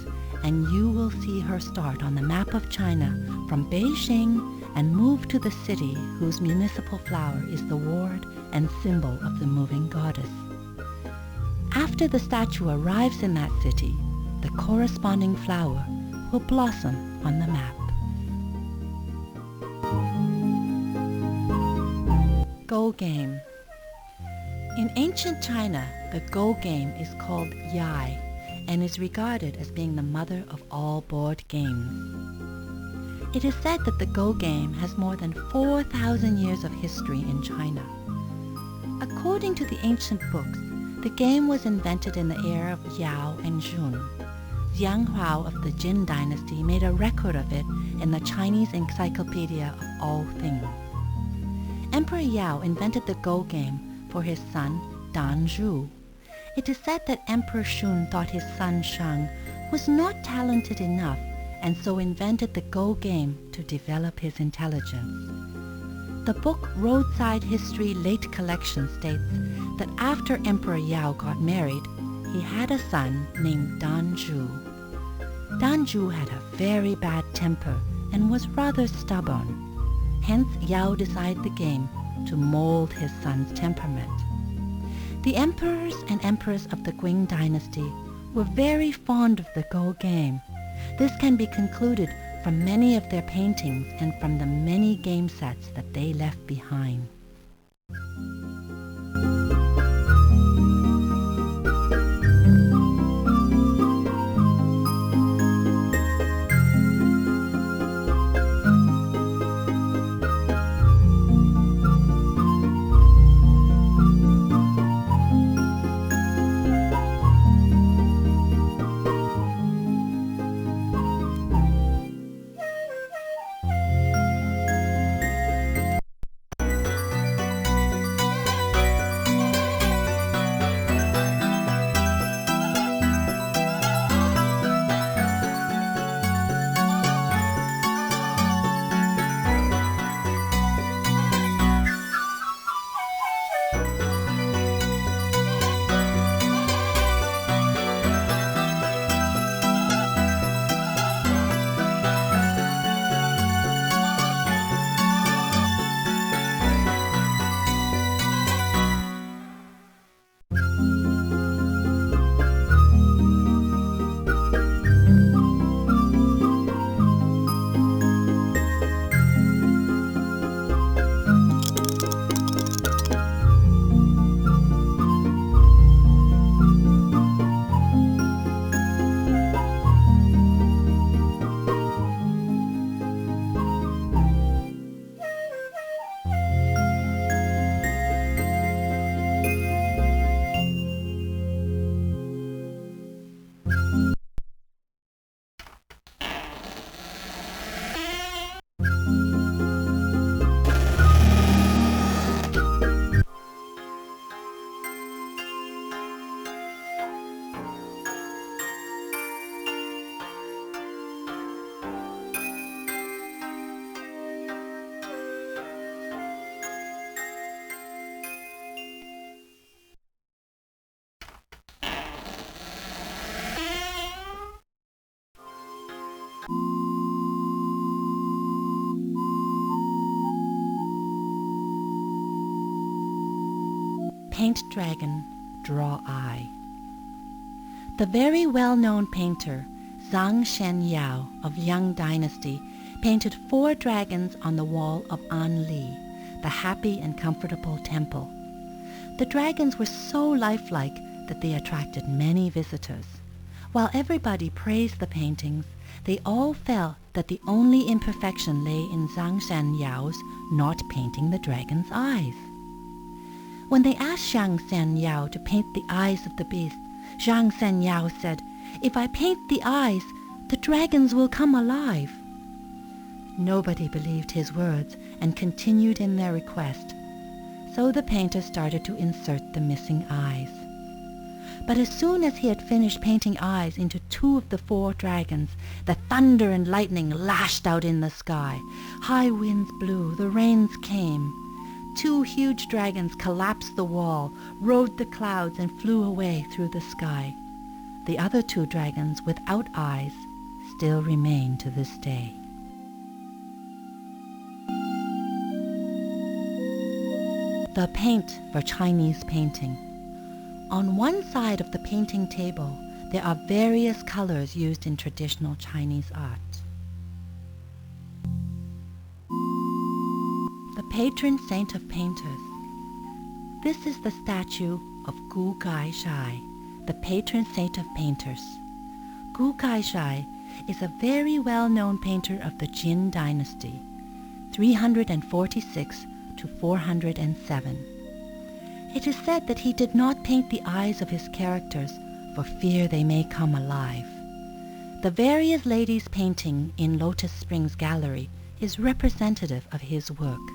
and you will see her start on the map of China from Beijing and move to the city whose municipal flower is the ward and symbol of the moving goddess. After the statue arrives in that city, the corresponding flower will blossom on the map. Go game. In ancient China, the Go game is called Yai and is regarded as being the mother of all board games. It is said that the Go game has more than 4,000 years of history in China. According to the ancient books, the game was invented in the era of Yao and Jun. Xiang Hao of the Jin dynasty made a record of it in the Chinese Encyclopedia of All Things. Emperor Yao invented the Go game for his son Dan Zhu. It is said that Emperor Shun thought his son Shang was not talented enough and so invented the Go game to develop his intelligence. The book Roadside History Late Collection states that after Emperor Yao got married, he had a son named Dan Zhu. Dan Zhu had a very bad temper and was rather stubborn. Hence, Yao designed the game to mold his son's temperament. The emperors and empress of the Qing dynasty were very fond of the Go game. This can be concluded from many of their paintings and from the many game sets that they left behind. Paint Dragon, Draw Eye. The very well-known painter Zhang Shenyao of Liang Dynasty painted 4 dragons on the wall of Anli, the happy and comfortable temple. The dragons were so lifelike that they attracted many visitors. While everybody praised the paintings, they all felt that the only imperfection lay in Zhang Shanyao's not painting the dragon's eyes. When they asked Zhang Sanyao to paint the eyes of the beast, Zhang Sanyao said, "If I paint the eyes, the dragons will come alive." Nobody believed his words and continued in their request. So the painter started to insert the missing eyes. But as soon as he had finished painting eyes into 2 of the 4 dragons, the thunder and lightning lashed out in the sky. High winds blew, the rains came. 2 huge dragons collapsed the wall, rode the clouds, and flew away through the sky. The other 2 dragons without eyes still remain to this day. The paint for Chinese painting. On one side of the painting table, there are various colors used in traditional Chinese art. The patron saint of painters. This is the statue of Gu Gaishai, the patron saint of painters. Gu Gaishai is a very well-known painter of the Jin dynasty, 346 to 407. It is said that he did not paint the eyes of his characters for fear they may come alive. The various ladies painting in Lotus Springs Gallery is representative of his work.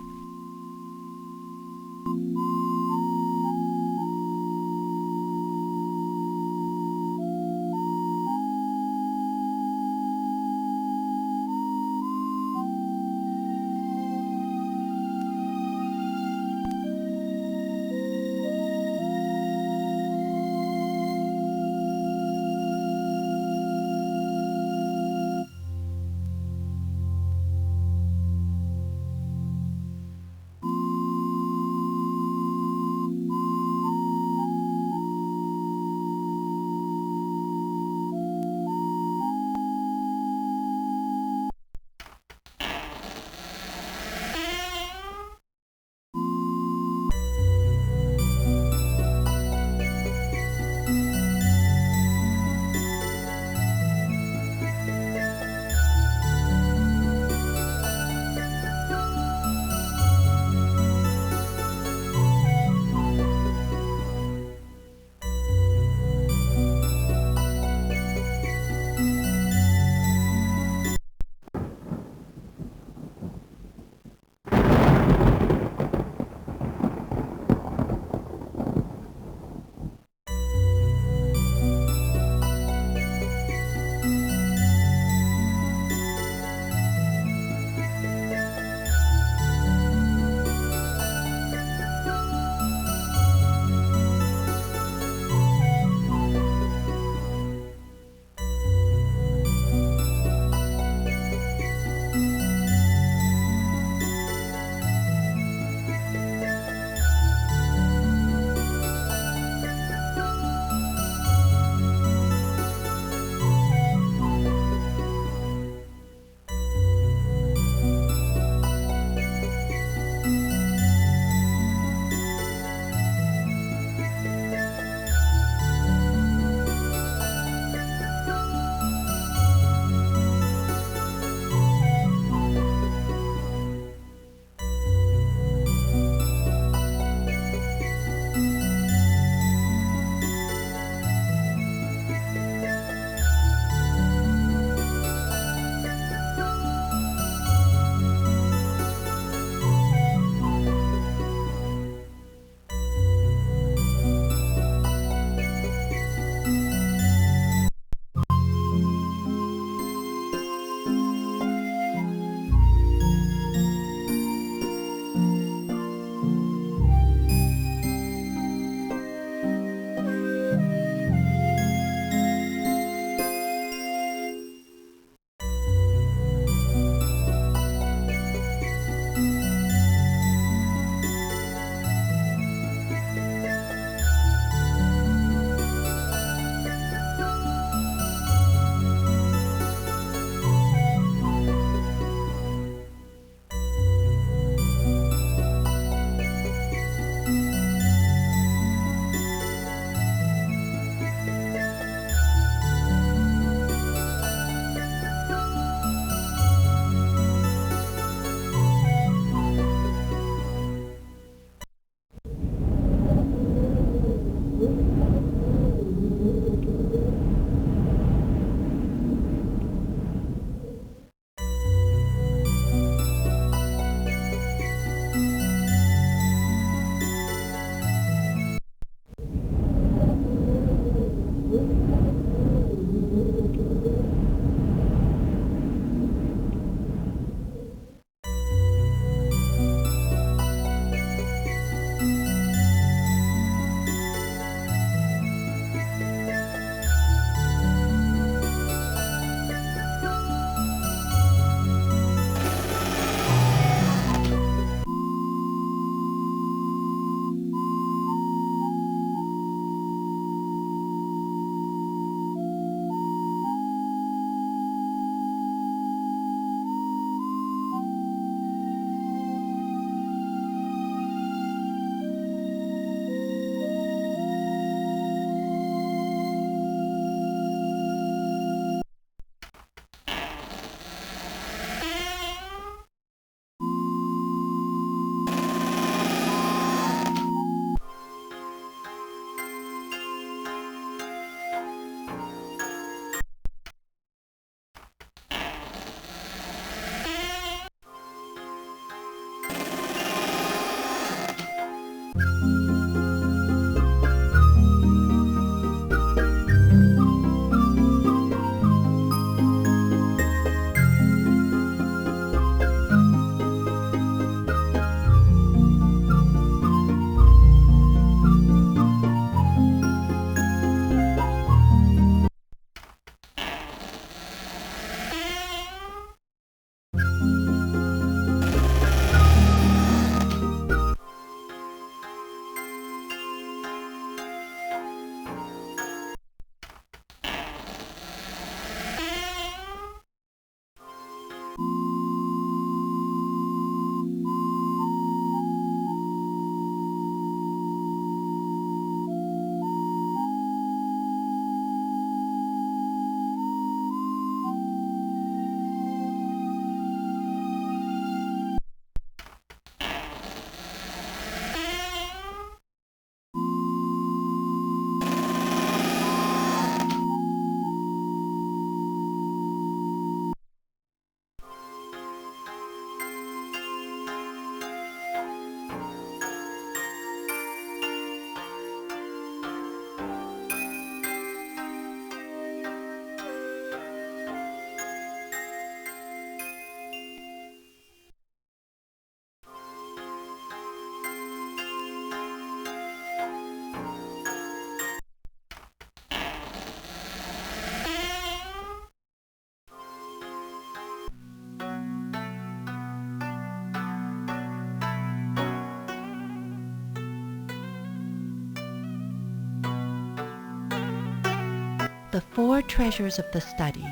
the four treasures of the study.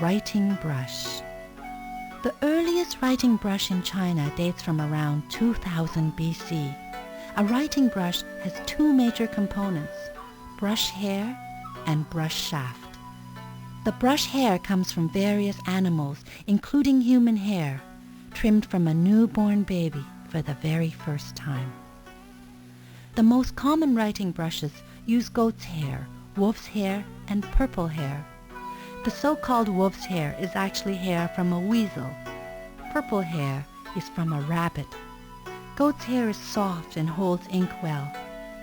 Writing brush. The earliest writing brush in China dates from around 2000 BC. A writing brush has two major components, brush hair and brush shaft. The brush hair comes from various animals, including human hair, trimmed from a newborn baby for the very first time. The most common writing brushes use goat's hair, wolf's hair, and purple hair. The so-called wolf's hair is actually hair from a weasel. Purple hair is from a rabbit. Goat's hair is soft and holds ink well.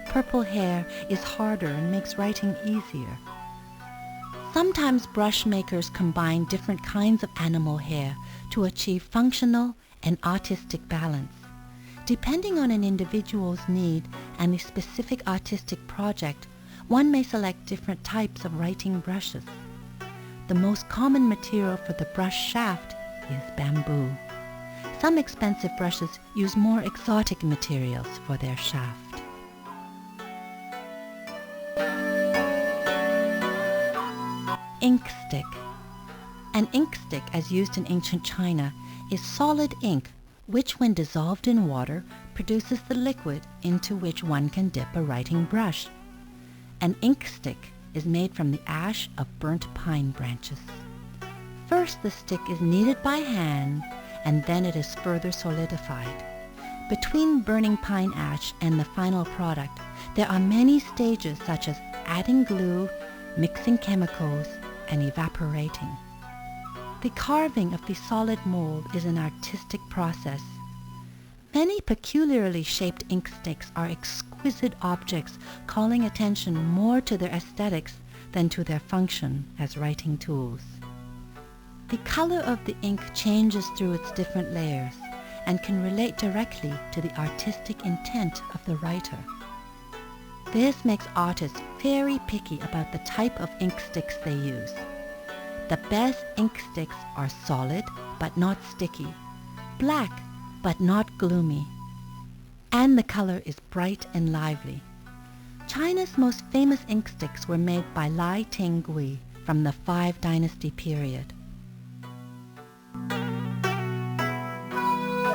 Purple hair is harder and makes writing easier. Sometimes brush makers combine different kinds of animal hair to achieve functional and artistic balance. Depending on an individual's need and a specific artistic project, one may select different types of writing brushes. The most common material for the brush shaft is bamboo. Some expensive brushes use more exotic materials for their shaft. Ink stick. An ink stick, as used in ancient China, is solid ink which, when dissolved in water, produces the liquid into which one can dip a writing brush. An ink stick is made from the ash of burnt pine branches. First, the stick is kneaded by hand, and then it is further solidified. Between burning pine ash and the final product, there are many stages such as adding glue, mixing chemicals, and evaporating. The carving of the solid mold is an artistic process. Many peculiarly shaped ink sticks are exquisite objects, calling attention more to their aesthetics than to their function as writing tools. The color of the ink changes through its different layers and can relate directly to the artistic intent of the writer. This makes artists very picky about the type of ink sticks they use. The best ink sticks are solid but not sticky, black but not gloomy, and the color is bright and lively. China's most famous ink sticks were made by Lai Tinggui from the 5 Dynasty period.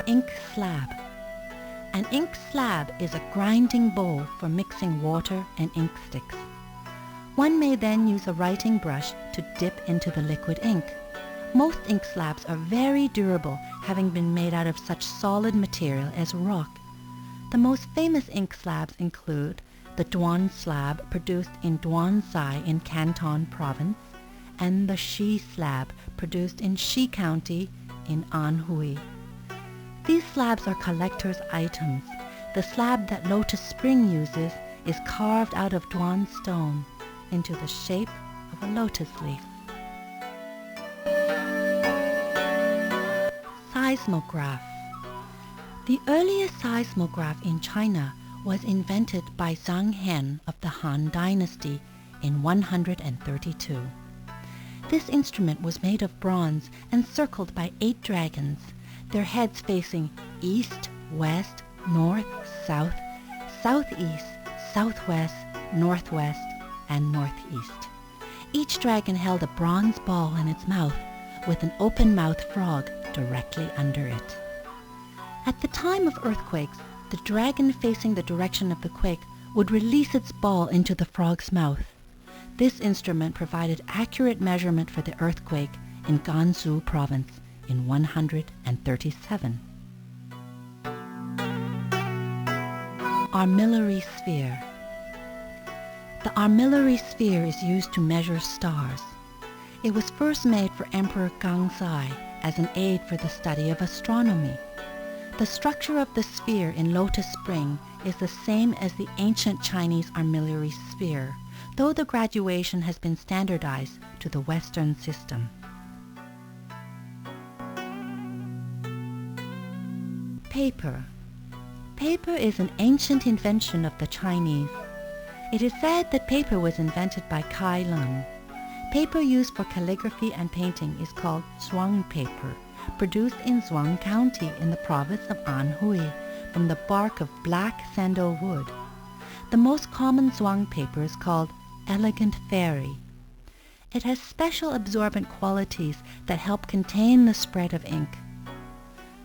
Ink slab. An ink slab is a grinding bowl for mixing water and ink sticks. One may then use a writing brush to dip into the liquid ink. Most ink slabs are very durable, having been made out of such solid material as rock. The most famous ink slabs include the Duan slab produced in Duansai in Canton Province, and the Shi slab produced in Shi County in Anhui. These slabs are collector's items. The slab that Lotus Spring uses is carved out of Duan stone into the shape of a lotus leaf. Seismograph. The earliest seismograph in China was invented by Zhang Hen of the Han Dynasty in 132. This instrument was made of bronze and circled by 8 dragons, their heads facing east, west, north, south, southeast, southwest, northwest, and northeast. Each dragon held a bronze ball in its mouth with an open-mouthed frog directly under it. At the time of earthquakes, the dragon facing the direction of the quake would release its ball into the frog's mouth. This instrument provided accurate measurement for the earthquake in Gansu province in 137. Armillary sphere. The armillary sphere is used to measure stars. It was first made for Emperor Gangzai as an aid for the study of astronomy. The structure of the sphere in Lotus Spring is the same as the ancient Chinese armillary sphere, though the graduation has been standardized to the Western system. Paper. Paper is an ancient invention of the Chinese. It is said that paper was invented by Kai Lung. Paper used for calligraphy and painting is called zhuang paper, produced in Zhuang County in the province of Anhui from the bark of black sandalwood. The most common zhuang paper is called elegant fairy It has special absorbent qualities that help contain the spread of ink.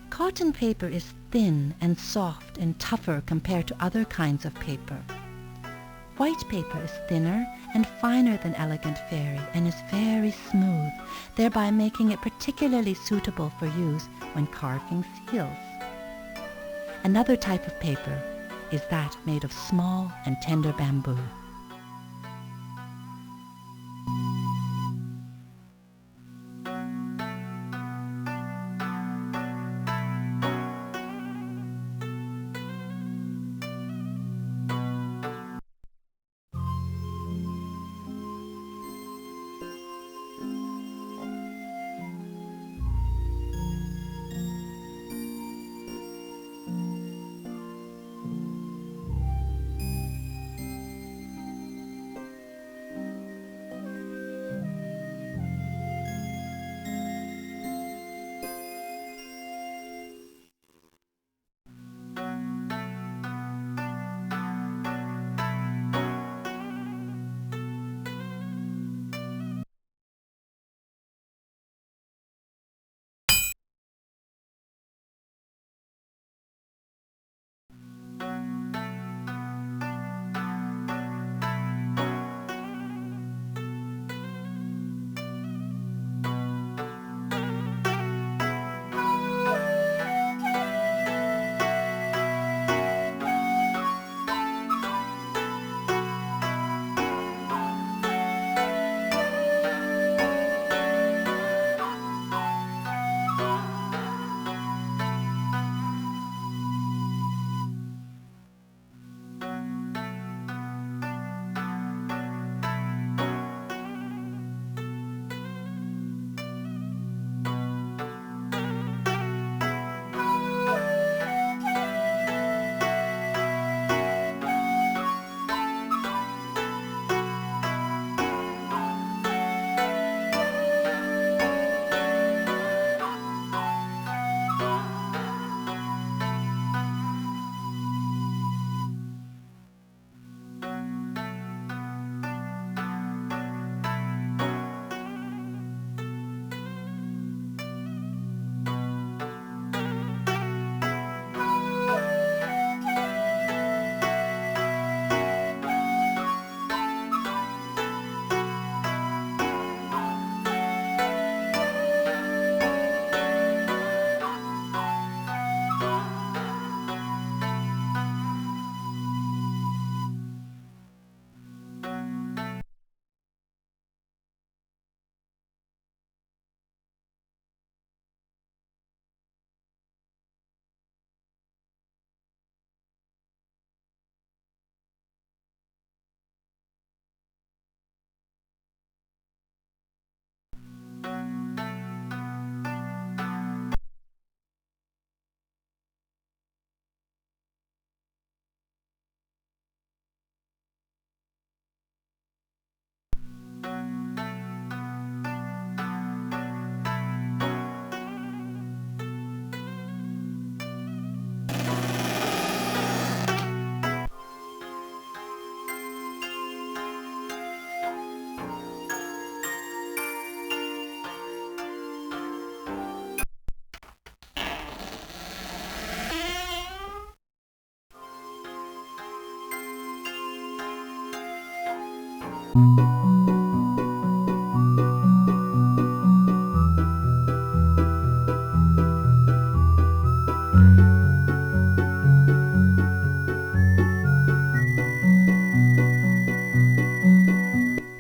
Cotton paper is thin and soft and tougher compared to other kinds of paper. White paper is thinner and finer than Elegant Fairy and is very smooth, thereby making it particularly suitable for use when carving seals. Another type of paper is that made of small and tender bamboo.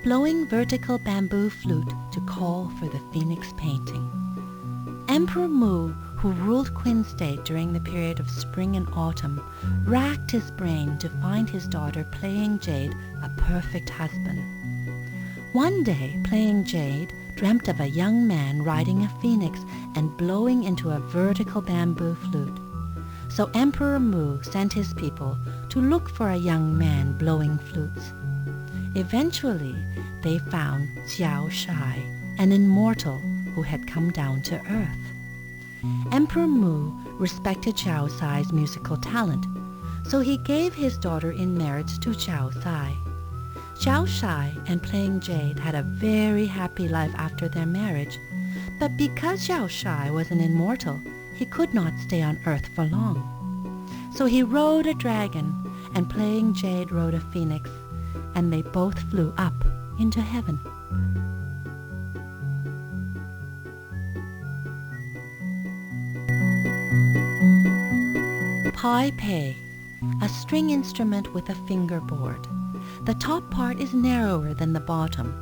Blowing vertical bamboo flute to call for the phoenix painting. Emperor Mu, who ruled Qin State during the period of spring and autumn, racked his brain to find his daughter Playing Jade a perfect husband. One day, Playing Jade dreamt of a young man riding a phoenix and blowing into a vertical bamboo flute. So Emperor Mu sent his people to look for a young man blowing flutes. Eventually, they found Xiao Shai, an immortal who had come down to earth. Emperor Mu respected Xiao Sai's musical talent, so he gave his daughter in marriage to Xiao Sai. Xiao Shai and Playing Jade had a very happy life after their marriage, but because Xiao Shai was an immortal, he could not stay on Earth for long. So he rode a dragon, and Playing Jade rode a phoenix, and they both flew up into heaven. Pai Pei, a string instrument with a fingerboard. The top part is narrower than the bottom.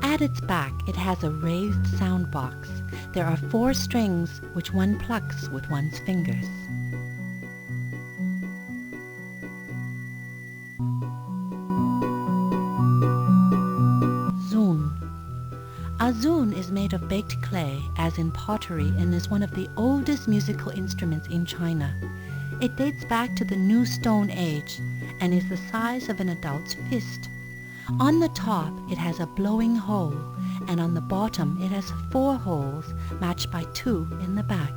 At its back, it has a raised sound box. There are 4 strings which one plucks with one's fingers. Zun. A zun is made of baked clay, as in pottery, and is one of the oldest musical instruments in China. It dates back to the New Stone Age and is the size of an adult's fist. On the top, it has a blowing hole, and on the bottom, it has 4 holes matched by 2 in the back.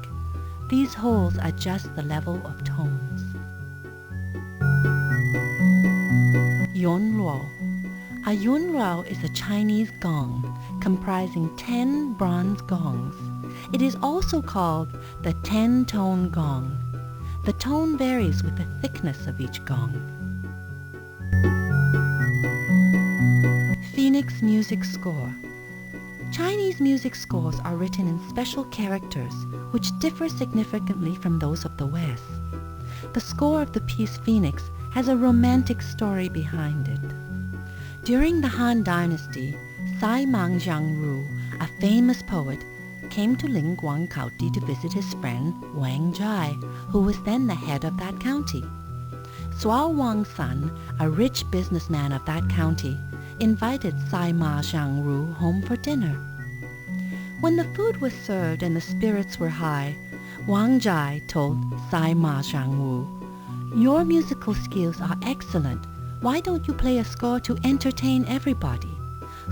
These holes adjust the level of tones. Yunluo. A yunluo is a Chinese gong comprising 10 bronze gongs. It is also called the 10-tone gong. The tone varies with the thickness of each gong. Phoenix music score. Chinese music scores are written in special characters which differ significantly from those of the West. The score of the piece Phoenix has a romantic story behind it. During the Han Dynasty, Sai Mang Jiangru, a famous poet, came to Lingguang County to visit his friend Wang Zhai, who was then the head of that county. Suao Wang's son, a rich businessman of that county, invited Sai Ma Jiangru home for dinner. When the food was served and the spirits were high, Wang Zhai told Sai Ma Jiangru, "Your musical skills are excellent. Why don't you play a score to entertain everybody?"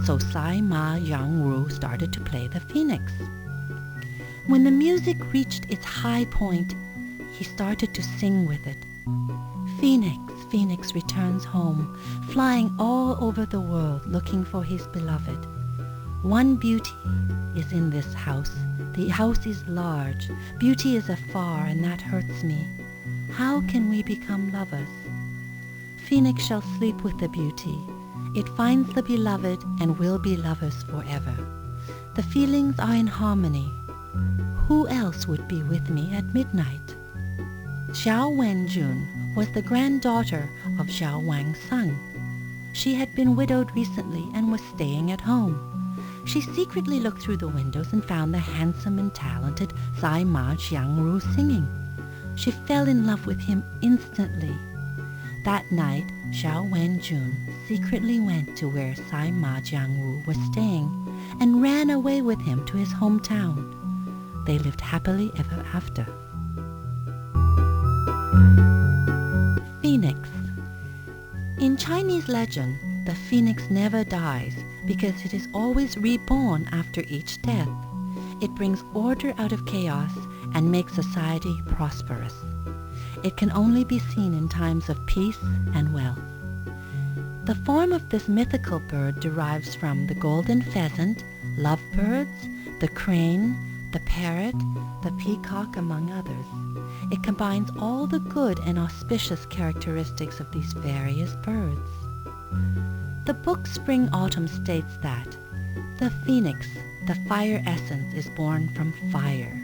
So Sai Ma Jiangru started to play the Phoenix. When the music reached its high point, he started to sing with it. Phoenix, Phoenix returns home, flying all over the world looking for his beloved. One beauty is in this house. The house is large. Beauty is afar, and that hurts me. How can we become lovers? Phoenix shall sleep with the beauty. It finds the beloved and will be lovers forever. The feelings are in harmony. Who else would be with me at midnight? Xiao Wenjun was the granddaughter of Xiao Wang's son. She had been widowed recently and was staying at home. She secretly looked through the windows and found the handsome and talented Sai Ma Jiangru singing. She fell in love with him instantly. That night, Xiao Wenjun secretly went to where Sai Ma Jiangru was staying and ran away with him to his hometown. They lived happily ever after. Phoenix. In Chinese legend, the phoenix never dies because it is always reborn after each death. It brings order out of chaos and makes society prosperous. It can only be seen in times of peace and wealth. The form of this mythical bird derives from the golden pheasant, lovebirds, the crane, the parrot, the peacock, among others. It combines all the good and auspicious characteristics of these various birds. The book Spring Autumn states that the phoenix, the fire essence, is born from fire.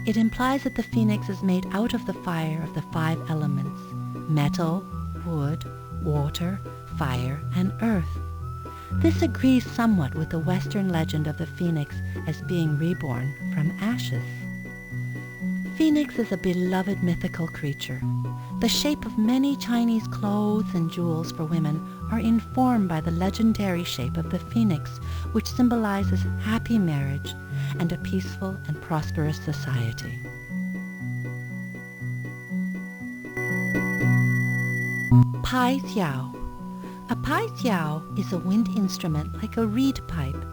It implies that the phoenix is made out of the fire of the 5 elements: metal, wood, water, fire, and earth. This agrees somewhat with the Western legend of the phoenix as being reborn from ashes. Phoenix is a beloved mythical creature. The shape of many Chinese clothes and jewels for women are informed by the legendary shape of the phoenix, which symbolizes happy marriage and a peaceful and prosperous society. Pai Xiao. A pai xiao is a wind instrument like a reed pipe.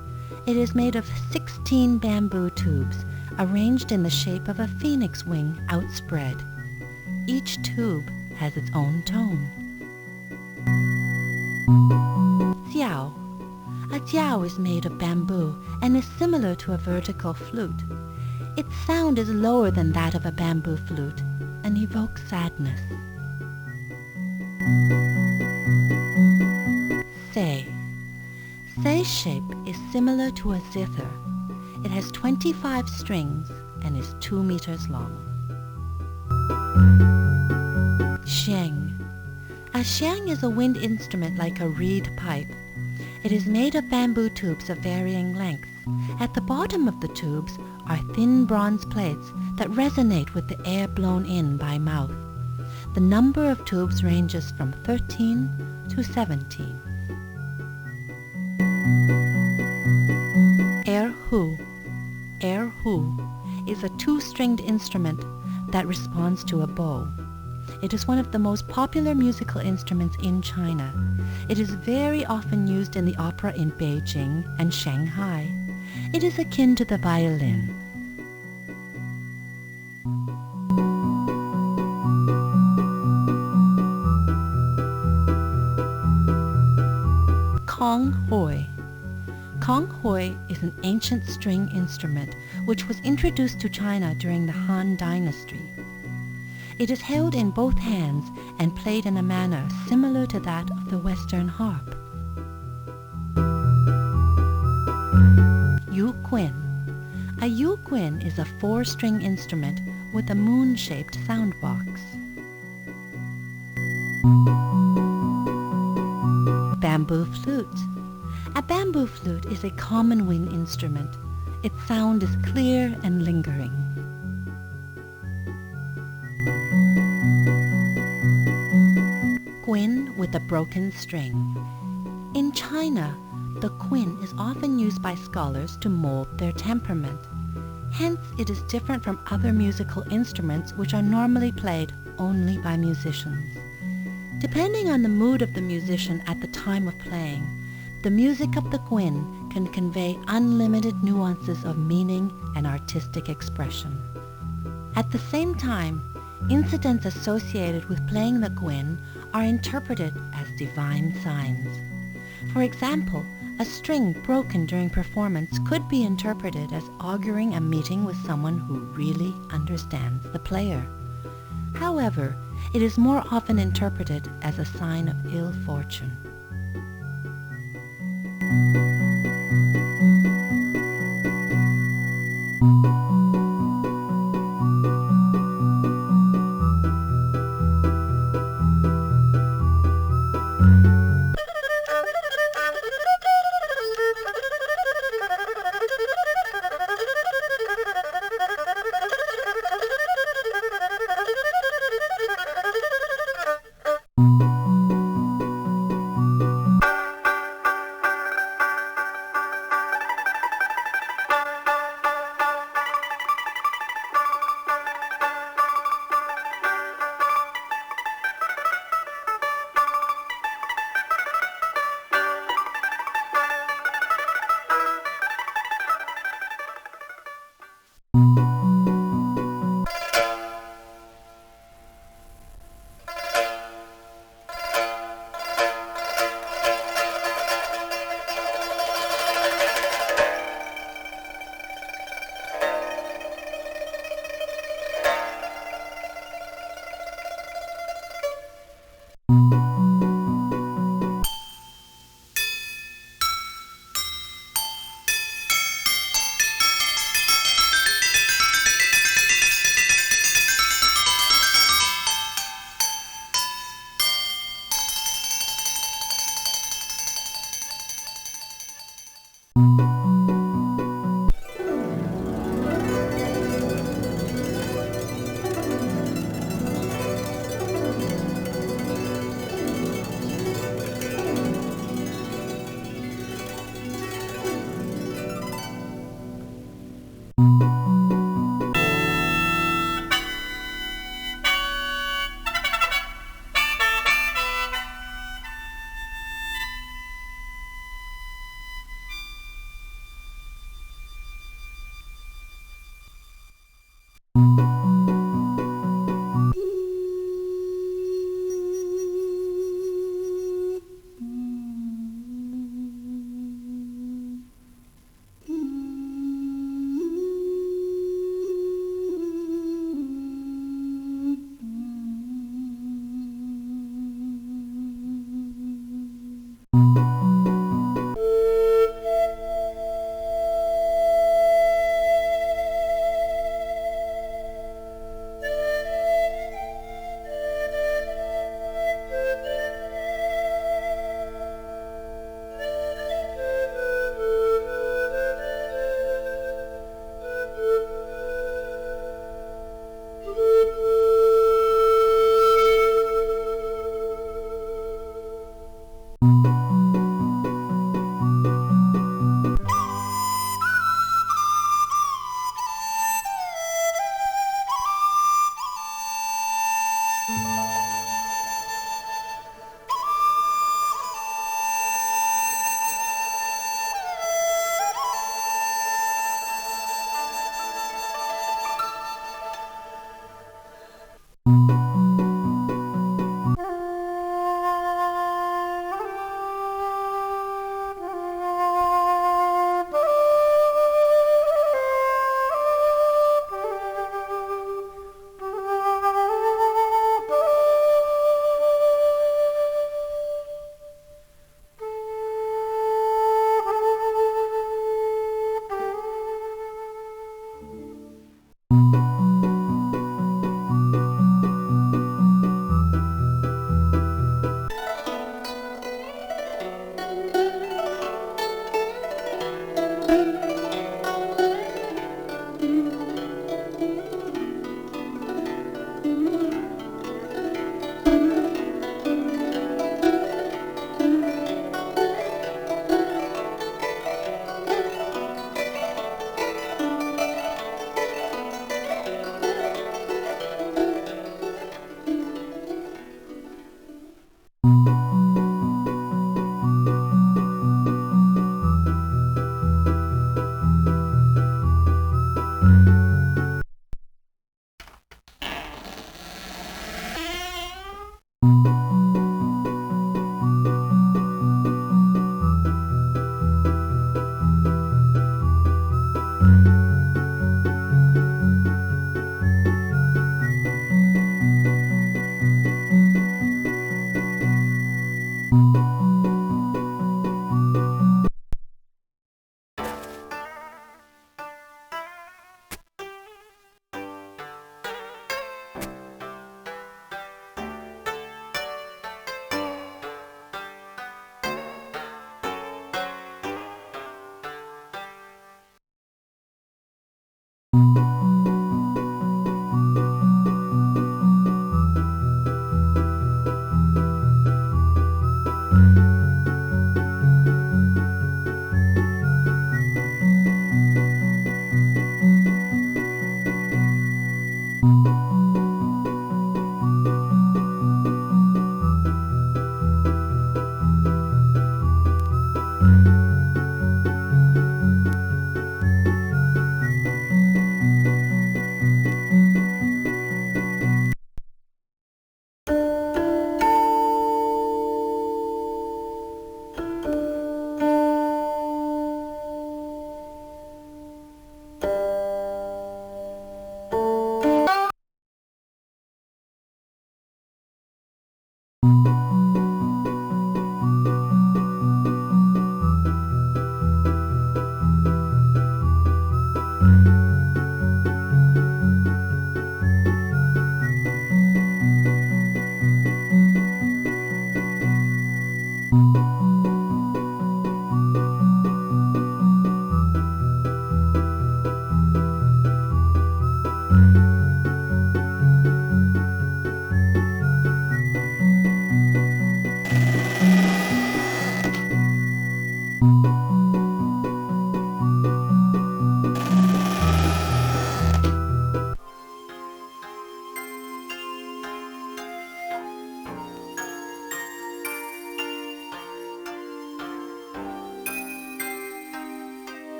It is made of 16 bamboo tubes arranged in the shape of a phoenix wing outspread. Each tube has its own tone. A jiao is made of bamboo and is similar to a vertical flute. Its sound is lower than that of a bamboo flute and evokes sadness. Sei. Sei's shape is similar to a zither. It has 25 strings and is 2 meters long. Xing. A xiang is a wind instrument like a reed pipe. It is made of bamboo tubes of varying lengths. At the bottom of the tubes are thin bronze plates that resonate with the air blown in by mouth. The number of tubes ranges from 13 to 17. Erhu. Erhu is a 2-stringed instrument that responds to a bow. It is one of the most popular musical instruments in China. It is very often used in the opera in Beijing and Shanghai. It is akin to the violin. Kong Hoi. Kong Hoi is an ancient string instrument which was introduced to China during the Han Dynasty. It is held in both hands and played in a manner similar to that of the Western harp. Yuquin. A yuquin is a 4-string instrument with a moon-shaped soundbox. Bamboo flute. A bamboo flute is a common wind instrument. Its sound is clear and lingering. Quin with a broken string. In China, the quin is often used by scholars to mold their temperament. Hence, it is different from other musical instruments which are normally played only by musicians. Depending on the mood of the musician at the time of playing, the music of the quin can convey unlimited nuances of meaning and artistic expression. At the same time, incidents associated with playing the quin are interpreted as divine signs. For example, a string broken during performance could be interpreted as auguring a meeting with someone who really understands the player. However, it is more often interpreted as a sign of ill fortune.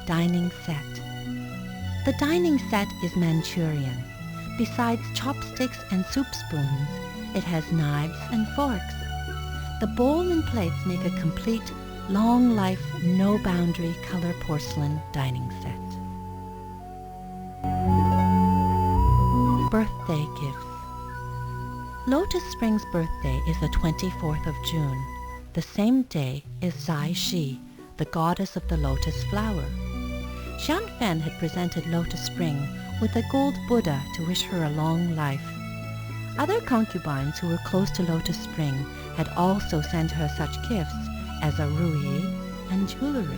Dining set. The dining set is Manchurian. Besides chopsticks and soup spoons, it has knives and forks. The bowl and plates make a complete, long-life, no-boundary color porcelain dining set. Birthday gifts. Lotus Spring's birthday is the 24th of June. The same day is Zai Shi, the goddess of the lotus flower. Xianfen had presented Lotus Spring with a gold Buddha to wish her a long life. Other concubines who were close to Lotus Spring had also sent her such gifts as a ruyi and jewelry.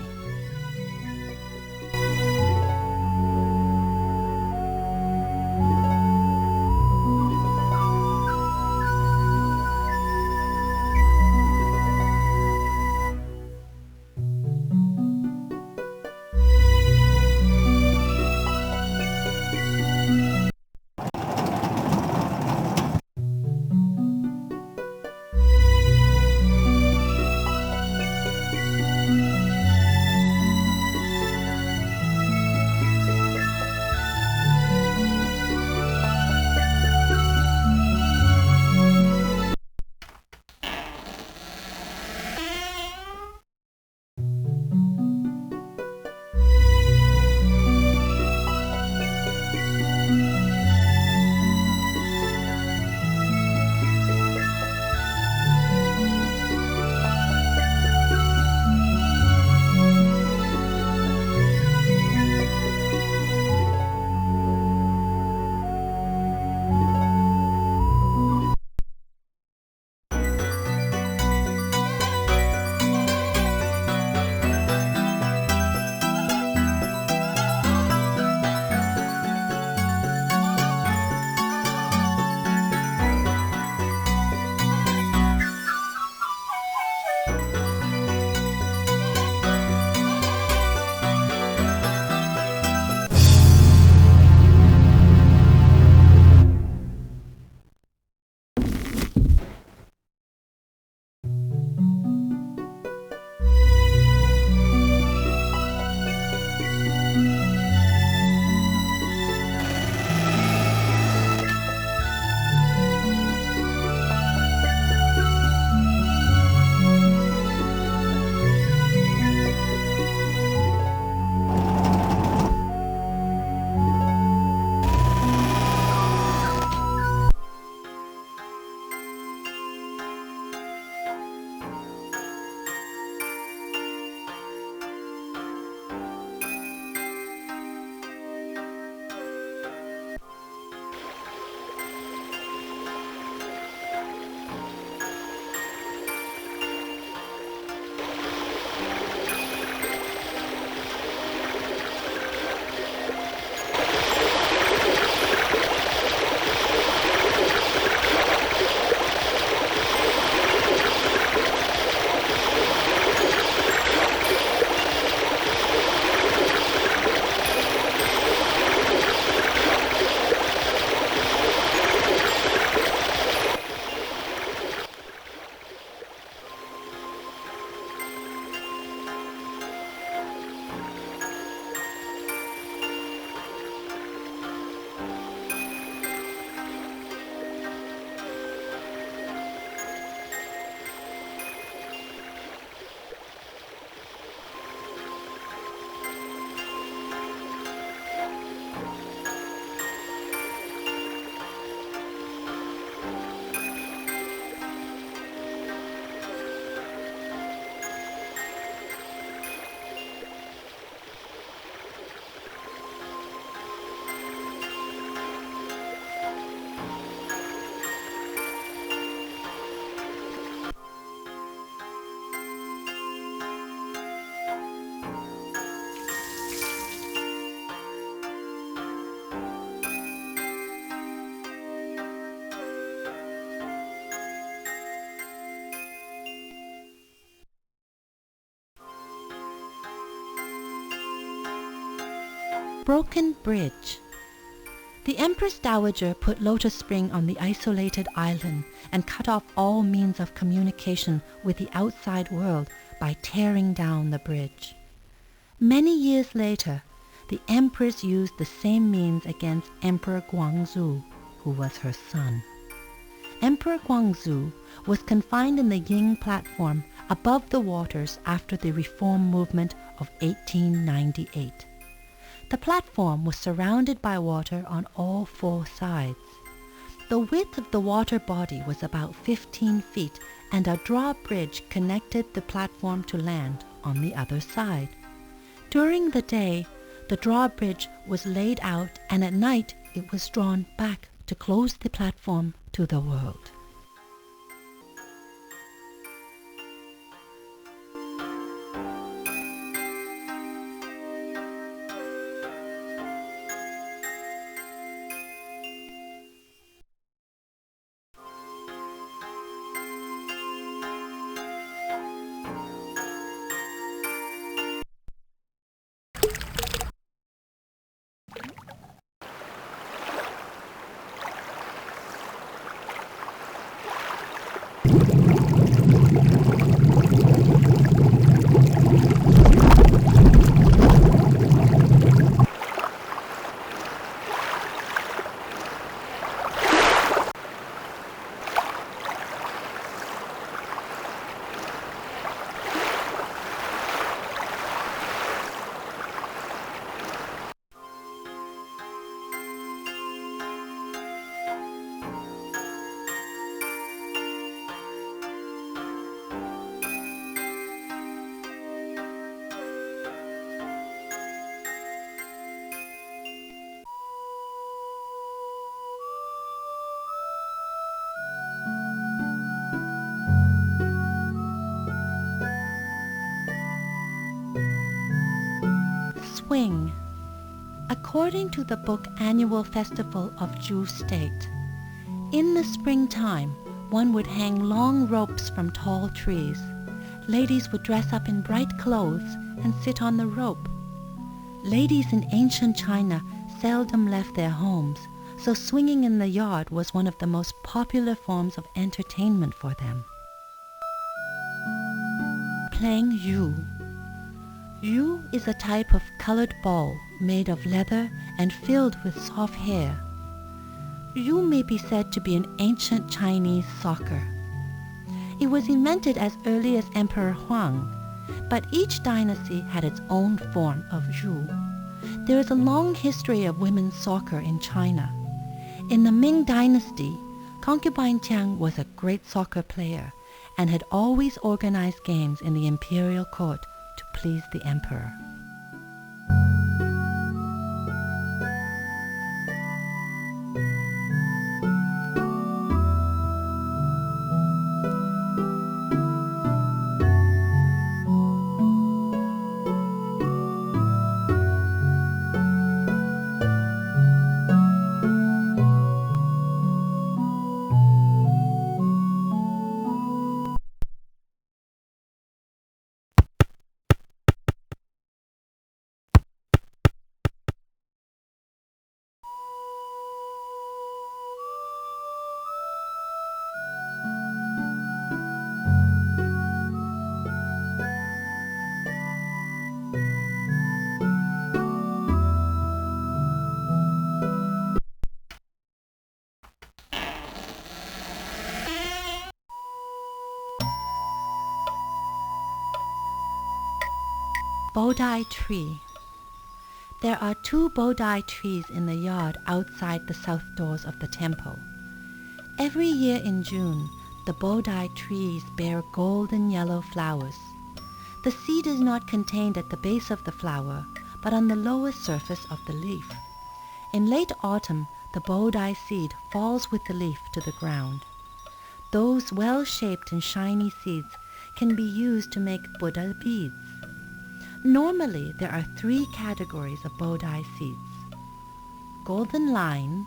broken bridge. The Empress Dowager put Lotus Spring on the isolated island and cut off all means of communication with the outside world by tearing down the bridge. Many years later, the Empress used the same means against Emperor Guangxu, who was her son. Emperor Guangxu was confined in the Xing platform above the waters after the reform movement of 1898. The platform was surrounded by water on all four sides. The width of the water body was about 15 feet, and a drawbridge connected the platform to land on the other side. During the day, the drawbridge was laid out, and at night it was drawn back to close the platform to the world. Swing. According to the book Annual Festival of Zhu State, in the springtime, one would hang long ropes from tall trees. Ladies would dress up in bright clothes and sit on the rope. Ladies in ancient China seldom left their homes, so swinging in the yard was one of the most popular forms of entertainment for them. Playing yu. Yu is a type of colored ball made of leather and filled with soft hair. Yu may be said to be an ancient Chinese soccer. It was invented as early as Emperor Huang, but each dynasty had its own form of Yu. There is a long history of women's soccer in China. In the Ming Dynasty, concubine Jiang was a great soccer player and had always organized games in the imperial court to please the emperor. Bodhi tree. There are 2 Bodhi trees in the yard outside the south doors of the temple. Every year in June, the Bodhi trees bear golden yellow flowers. The seed is not contained at the base of the flower, but on the lower surface of the leaf. In late autumn, the Bodhi seed falls with the leaf to the ground. Those well-shaped and shiny seeds can be used to make Buddha beads. Normally, there are 3 categories of Bodhi seeds: golden line,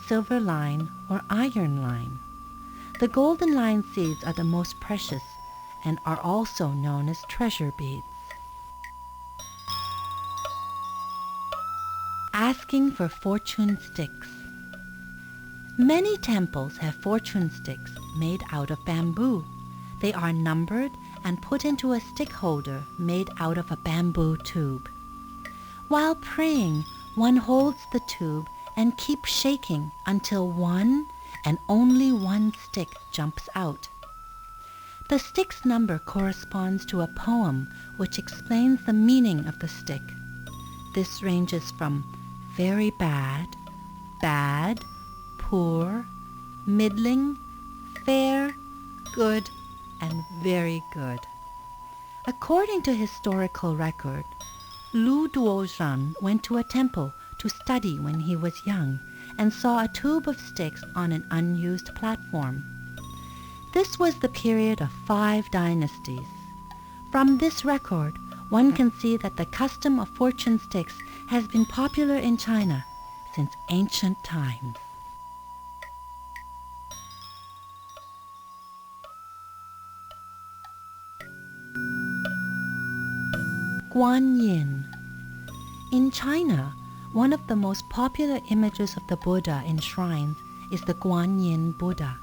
silver line, or iron line. The golden line seeds are the most precious and are also known as treasure beads. asking for fortune sticks. Many temples have fortune sticks made out of bamboo. They are numbered and put into a stick holder made out of a bamboo tube. While praying, one holds the tube and keeps shaking until one and only one stick jumps out. The stick's number corresponds to a poem which explains the meaning of the stick. This ranges from very bad, bad, poor, middling, fair, good, and very good. According to historical record, Lu Duozhan went to a temple to study when he was young and saw a tube of sticks on an unused platform. This was the period of 5 dynasties. From this record, one can see that the custom of fortune sticks has been popular in China since ancient times. Guan Yin. In China, one of the most popular images of the Buddha in shrines is the Guan Yin Buddha.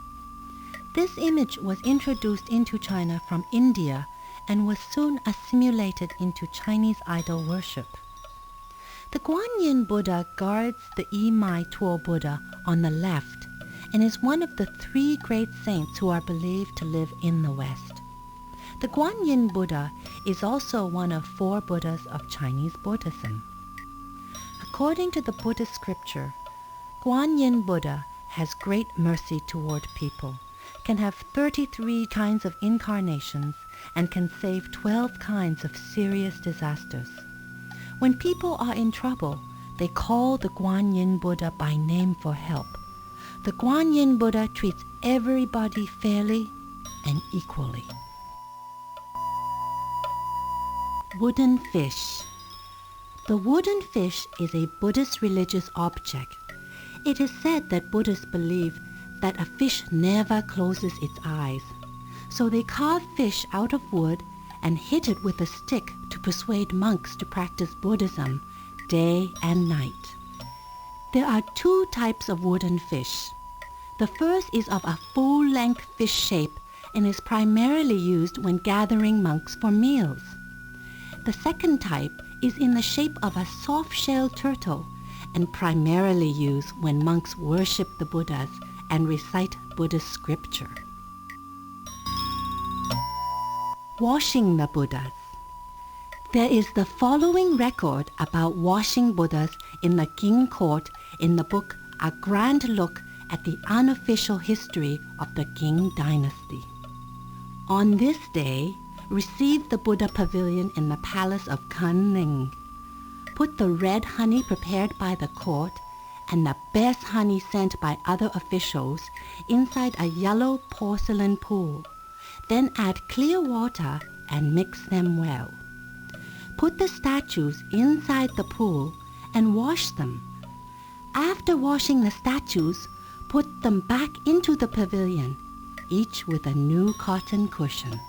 This image was introduced into China from India and was soon assimilated into Chinese idol worship. The Guan Yin Buddha guards the Yimai Tuo Buddha on the left and is one of the 3 great saints who are believed to live in the West. The Guan Yin Buddha is also one of 4 Buddhas of Chinese Buddhism. According to the Buddhist scripture, Guan Yin Buddha has great mercy toward people, can have 33 kinds of incarnations, and can save 12 kinds of serious disasters. When people are in trouble, they call the Guan Yin Buddha by name for help. The Guan Yin Buddha treats everybody fairly and equally. Wooden fish. The wooden fish is a Buddhist religious object. It is said that Buddhists believe that a fish never closes its eyes. So they carve fish out of wood and hit it with a stick to persuade monks to practice Buddhism day and night. There are 2 types of wooden fish. The first is of a full-length fish shape and is primarily used when gathering monks for meals. The second type is in the shape of a soft-shelled turtle and primarily used when monks worship the Buddhas and recite Buddhist scripture. Washing the Buddhas. There is the following record about washing Buddhas in the Xing court in the book A Grand Look at the Unofficial History of the Xing Dynasty. On this day, receive the Buddha pavilion in the palace of Kunling. Put the red honey prepared by the court and the best honey sent by other officials inside a yellow porcelain pool. Then add clear water and mix them well. Put the statues inside the pool and wash them. After washing the statues, put them back into the pavilion, each with a new cotton cushion.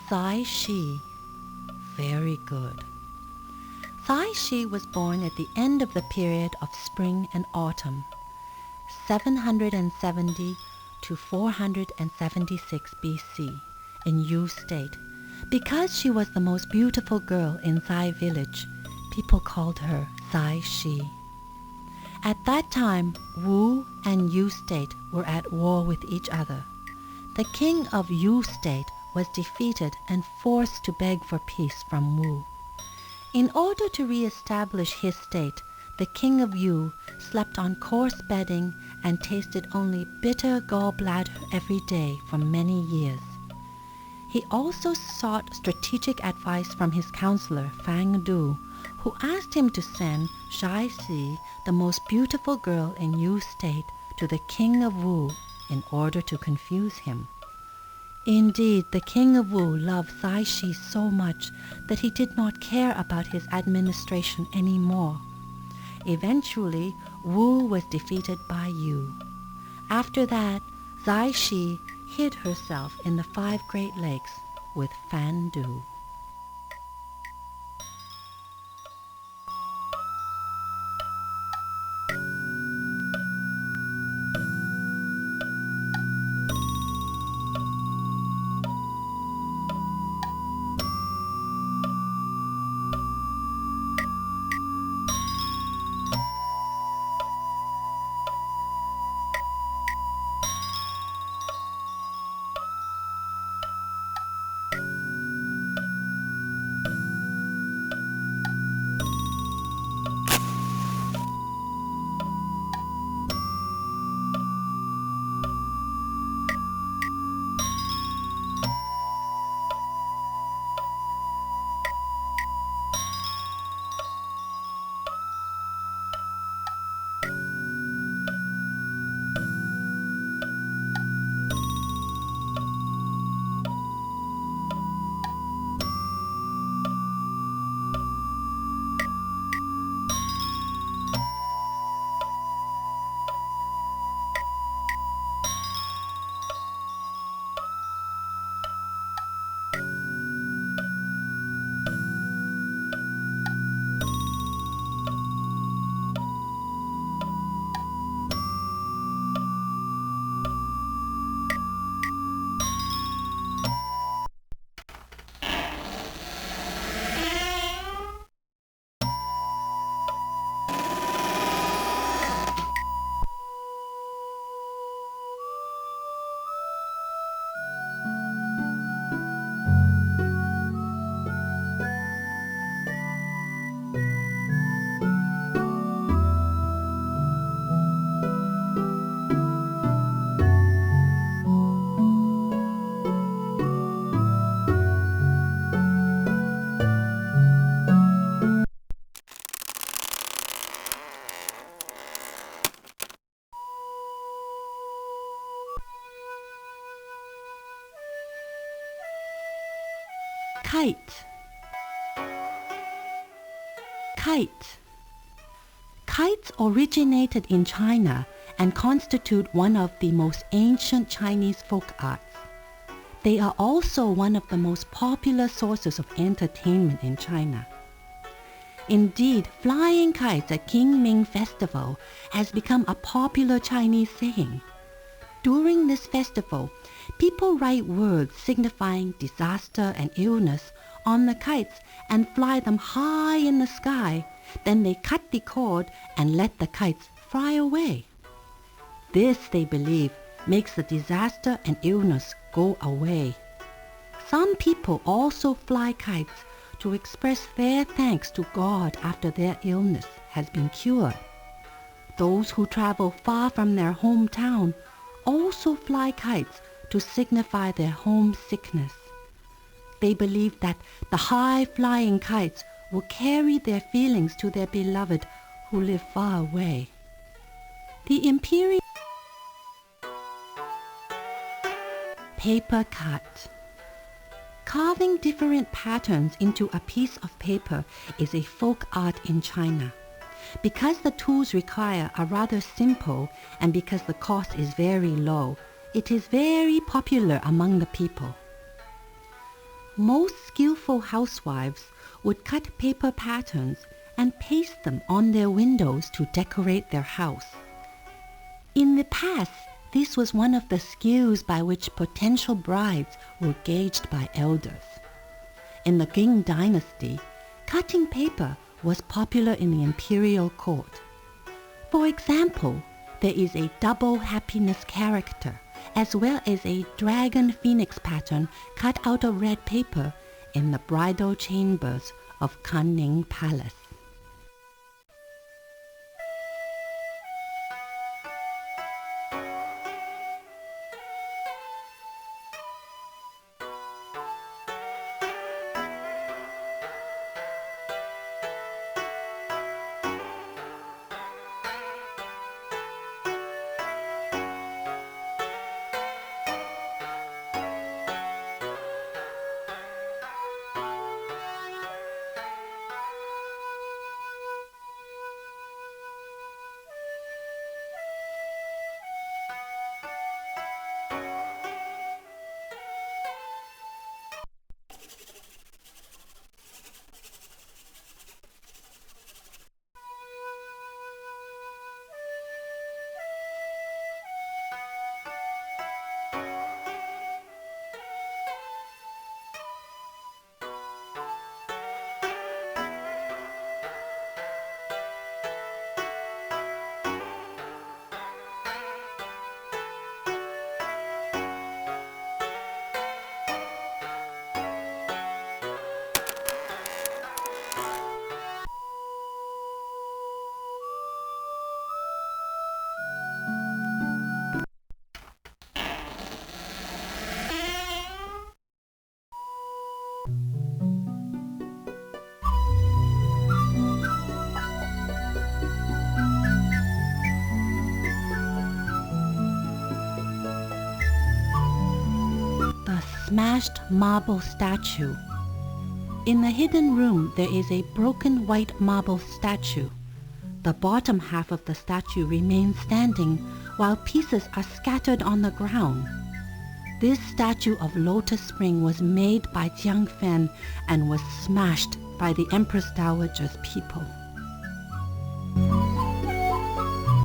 Sai Shi. Very good. Sai Shi was born at the end of the period of spring and autumn, 770 to 476 BC, in Yu State. Because she was the most beautiful girl in Sai village, People called her Zai Shi. At that time, Wu and Yu state were at war with each other. The king of Yu state was defeated and forced to beg for peace from Wu. In order to re-establish his state, the king of Yu slept on coarse bedding and tasted only bitter gallbladder every day for many years. He also sought strategic advice from his counselor, Fang Du, who asked him to send Zai Shi, the most beautiful girl in Yu state, to the king of Wu in order to confuse him. Indeed, the king of Wu loved Zai Shi so much that he did not care about his administration anymore. Eventually, Wu was defeated by Yu. After that, Zai Shi hid herself in the 5 Great Lakes with Fan Du. Kite. Kite. Kites originated in China and constitute one of the most ancient Chinese folk arts. They are also one of the most popular sources of entertainment in China. Indeed, flying kites at Qingming Festival has become a popular Chinese saying. During this festival, people write words signifying disaster and illness on the kites and fly them high in the sky. Then they cut the cord and let the kites fly away. This, they believe, makes the disaster and illness go away. Some people also fly kites to express their thanks to God after their illness has been cured. Those who travel far from their hometown also fly kites to signify their homesickness. They believe that the high-flying kites will carry their feelings to their beloved who live far away. The imperial paper cut. Carving different patterns into a piece of paper is a folk art in China. Because the tools required are rather simple and because the cost is very low, it is very popular among the people. Most skillful housewives would cut paper patterns and paste them on their windows to decorate their house. In the past, this was one of the skills by which potential brides were gauged by elders. In the Qing dynasty, cutting paper was popular in the imperial court. For example, there is a double happiness character, as well as a dragon phoenix pattern cut out of red paper in the bridal chambers of Kunning Palace. Smashed marble statue. In the hidden room there is a broken white marble statue. The bottom half of the statue remains standing while pieces are scattered on the ground. This statue of Lotus Spring was made by Jiang Fen and was smashed by the Empress Dowager's people.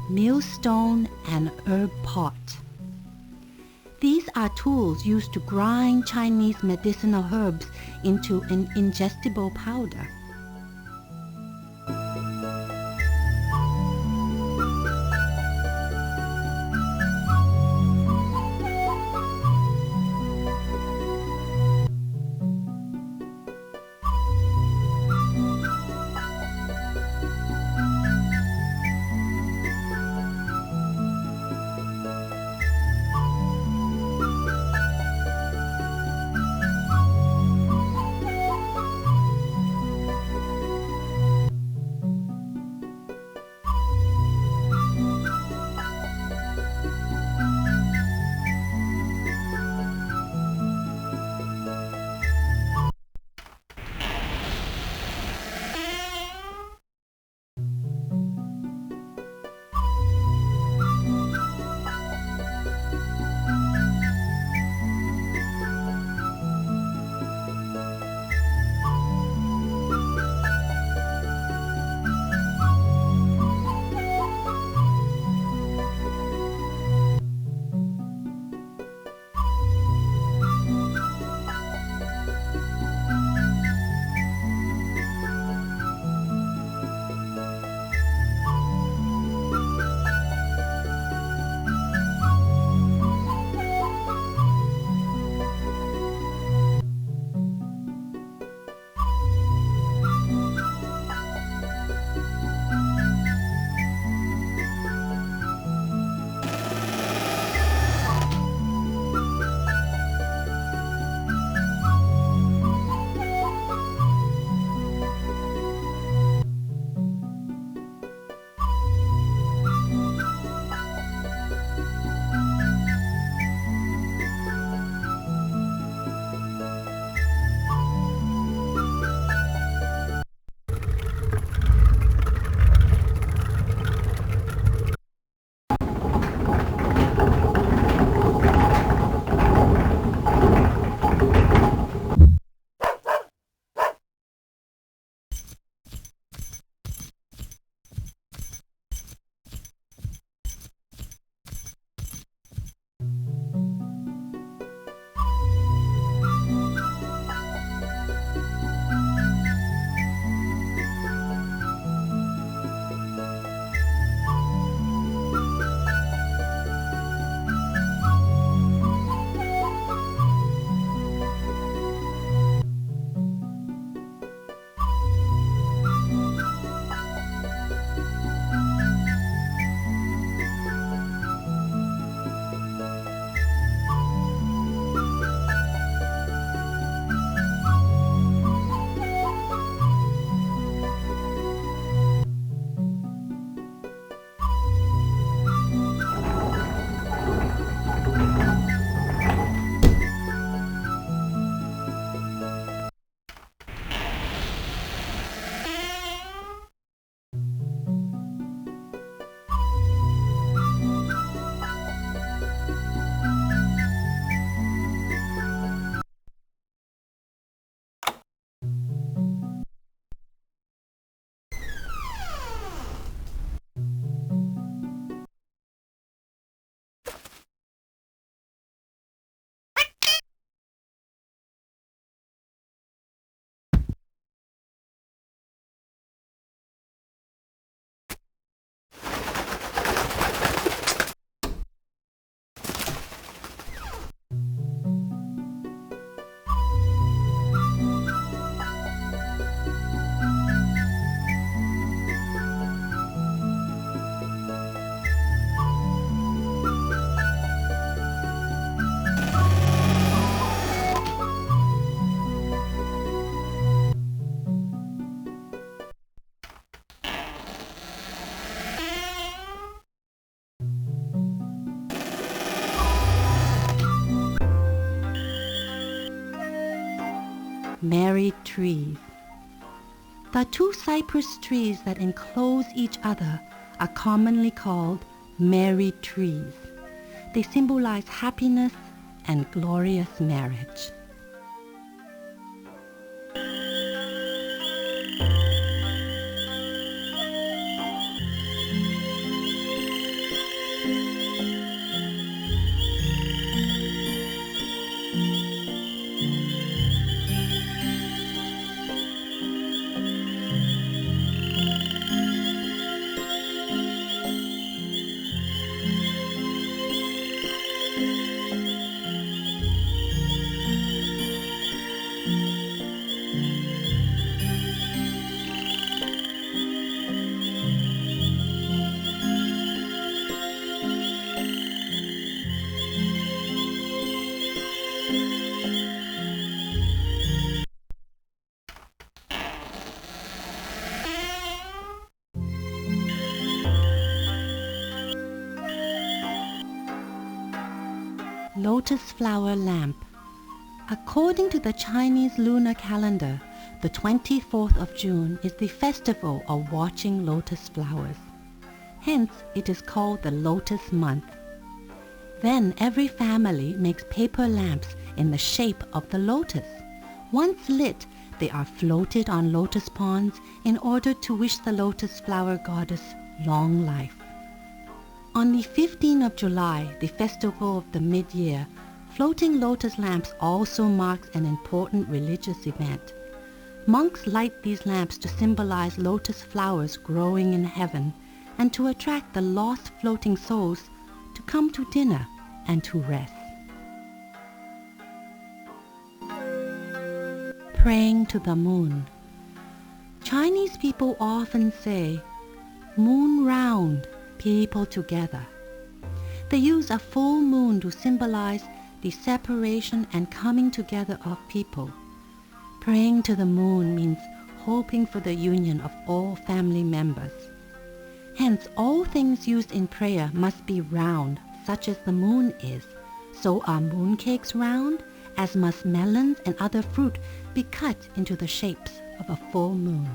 Millstone and herb pot. These are tools used to grind Chinese medicinal herbs into an ingestible powder. married trees. The two cypress trees that enclose each other are commonly called married trees. They symbolize happiness and glorious marriage. Lotus flower lamp. According to the Chinese lunar calendar, the 24th of June is the festival of watching lotus flowers. Hence, it is called the Lotus month. Then every family makes paper lamps in the shape of the lotus. Once lit, they are floated on lotus ponds in order to wish the lotus flower goddess long life. On the 15th of July, the festival of the mid-year, floating lotus lamps also marks an important religious event. Monks light these lamps to symbolize lotus flowers growing in heaven and to attract the lost floating souls to come to dinner and to rest. Praying to the moon. Chinese people often say, "Moon round, people together." They use a full moon to symbolize the separation and coming together of people. Praying to the moon means hoping for the union of all family members. Hence, all things used in prayer must be round, such as the moon is. So are mooncakes round, as must melons and other fruit be cut into the shapes of a full moon.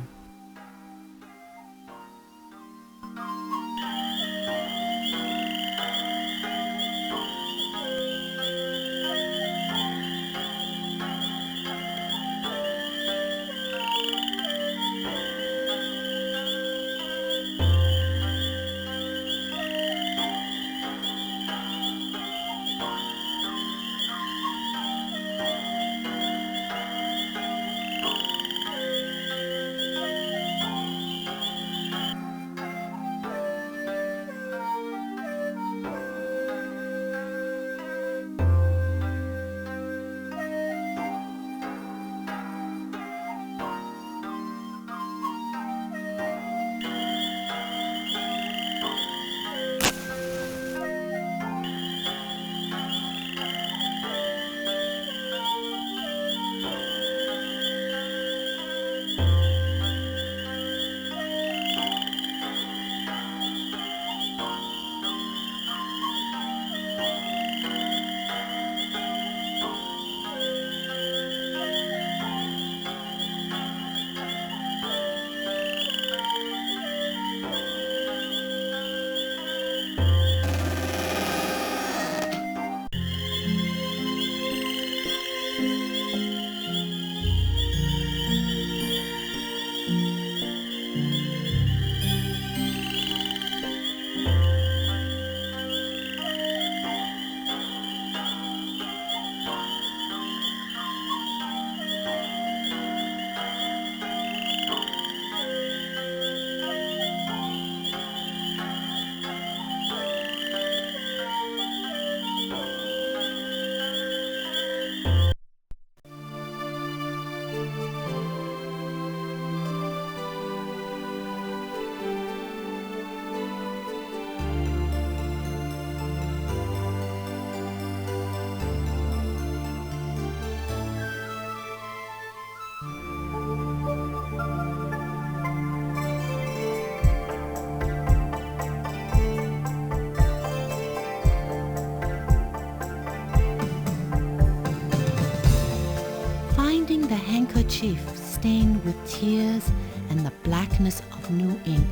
kerchief stained with tears and the blackness of new ink,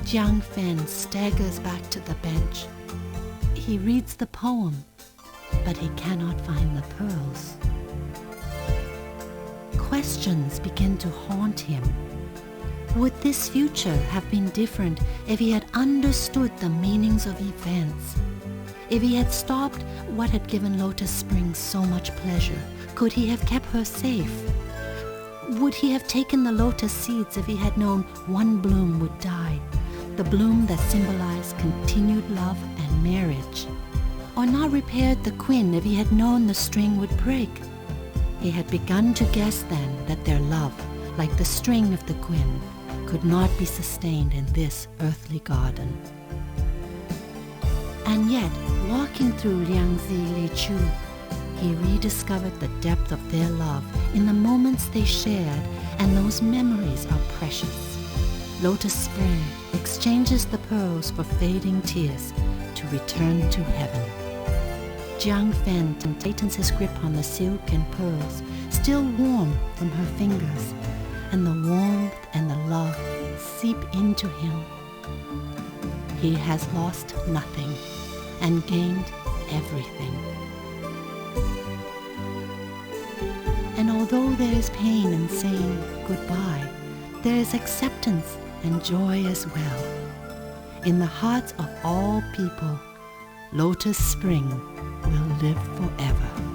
Jiang Fen staggers back to the bench. He reads the poem, but he cannot find the pearls. Questions begin to haunt him. Would this future have been different if he had understood the meanings of events? If he had stopped what had given Lotus Spring so much pleasure, could he have kept her safe? Would he have taken the lotus seeds if he had known one bloom would die, the bloom that symbolized continued love and marriage? Or not repaired the quin if he had known the string would break? He had begun to guess then that their love, like the string of the quin, could not be sustained in this earthly garden. And yet, walking through Liangzi Li Chu, he rediscovered the depth of their love in the moments they shared, and those memories are precious. Lotus Spring exchanges the pearls for fading tears to return to heaven. Jiang Fen tightens his grip on the silk and pearls, still warm from her fingers, and the warmth and the love seep into him. He has lost nothing and gained everything. And although there is pain in saying goodbye, there is acceptance and joy as well. In the hearts of all people, Lotus Spring will live forever.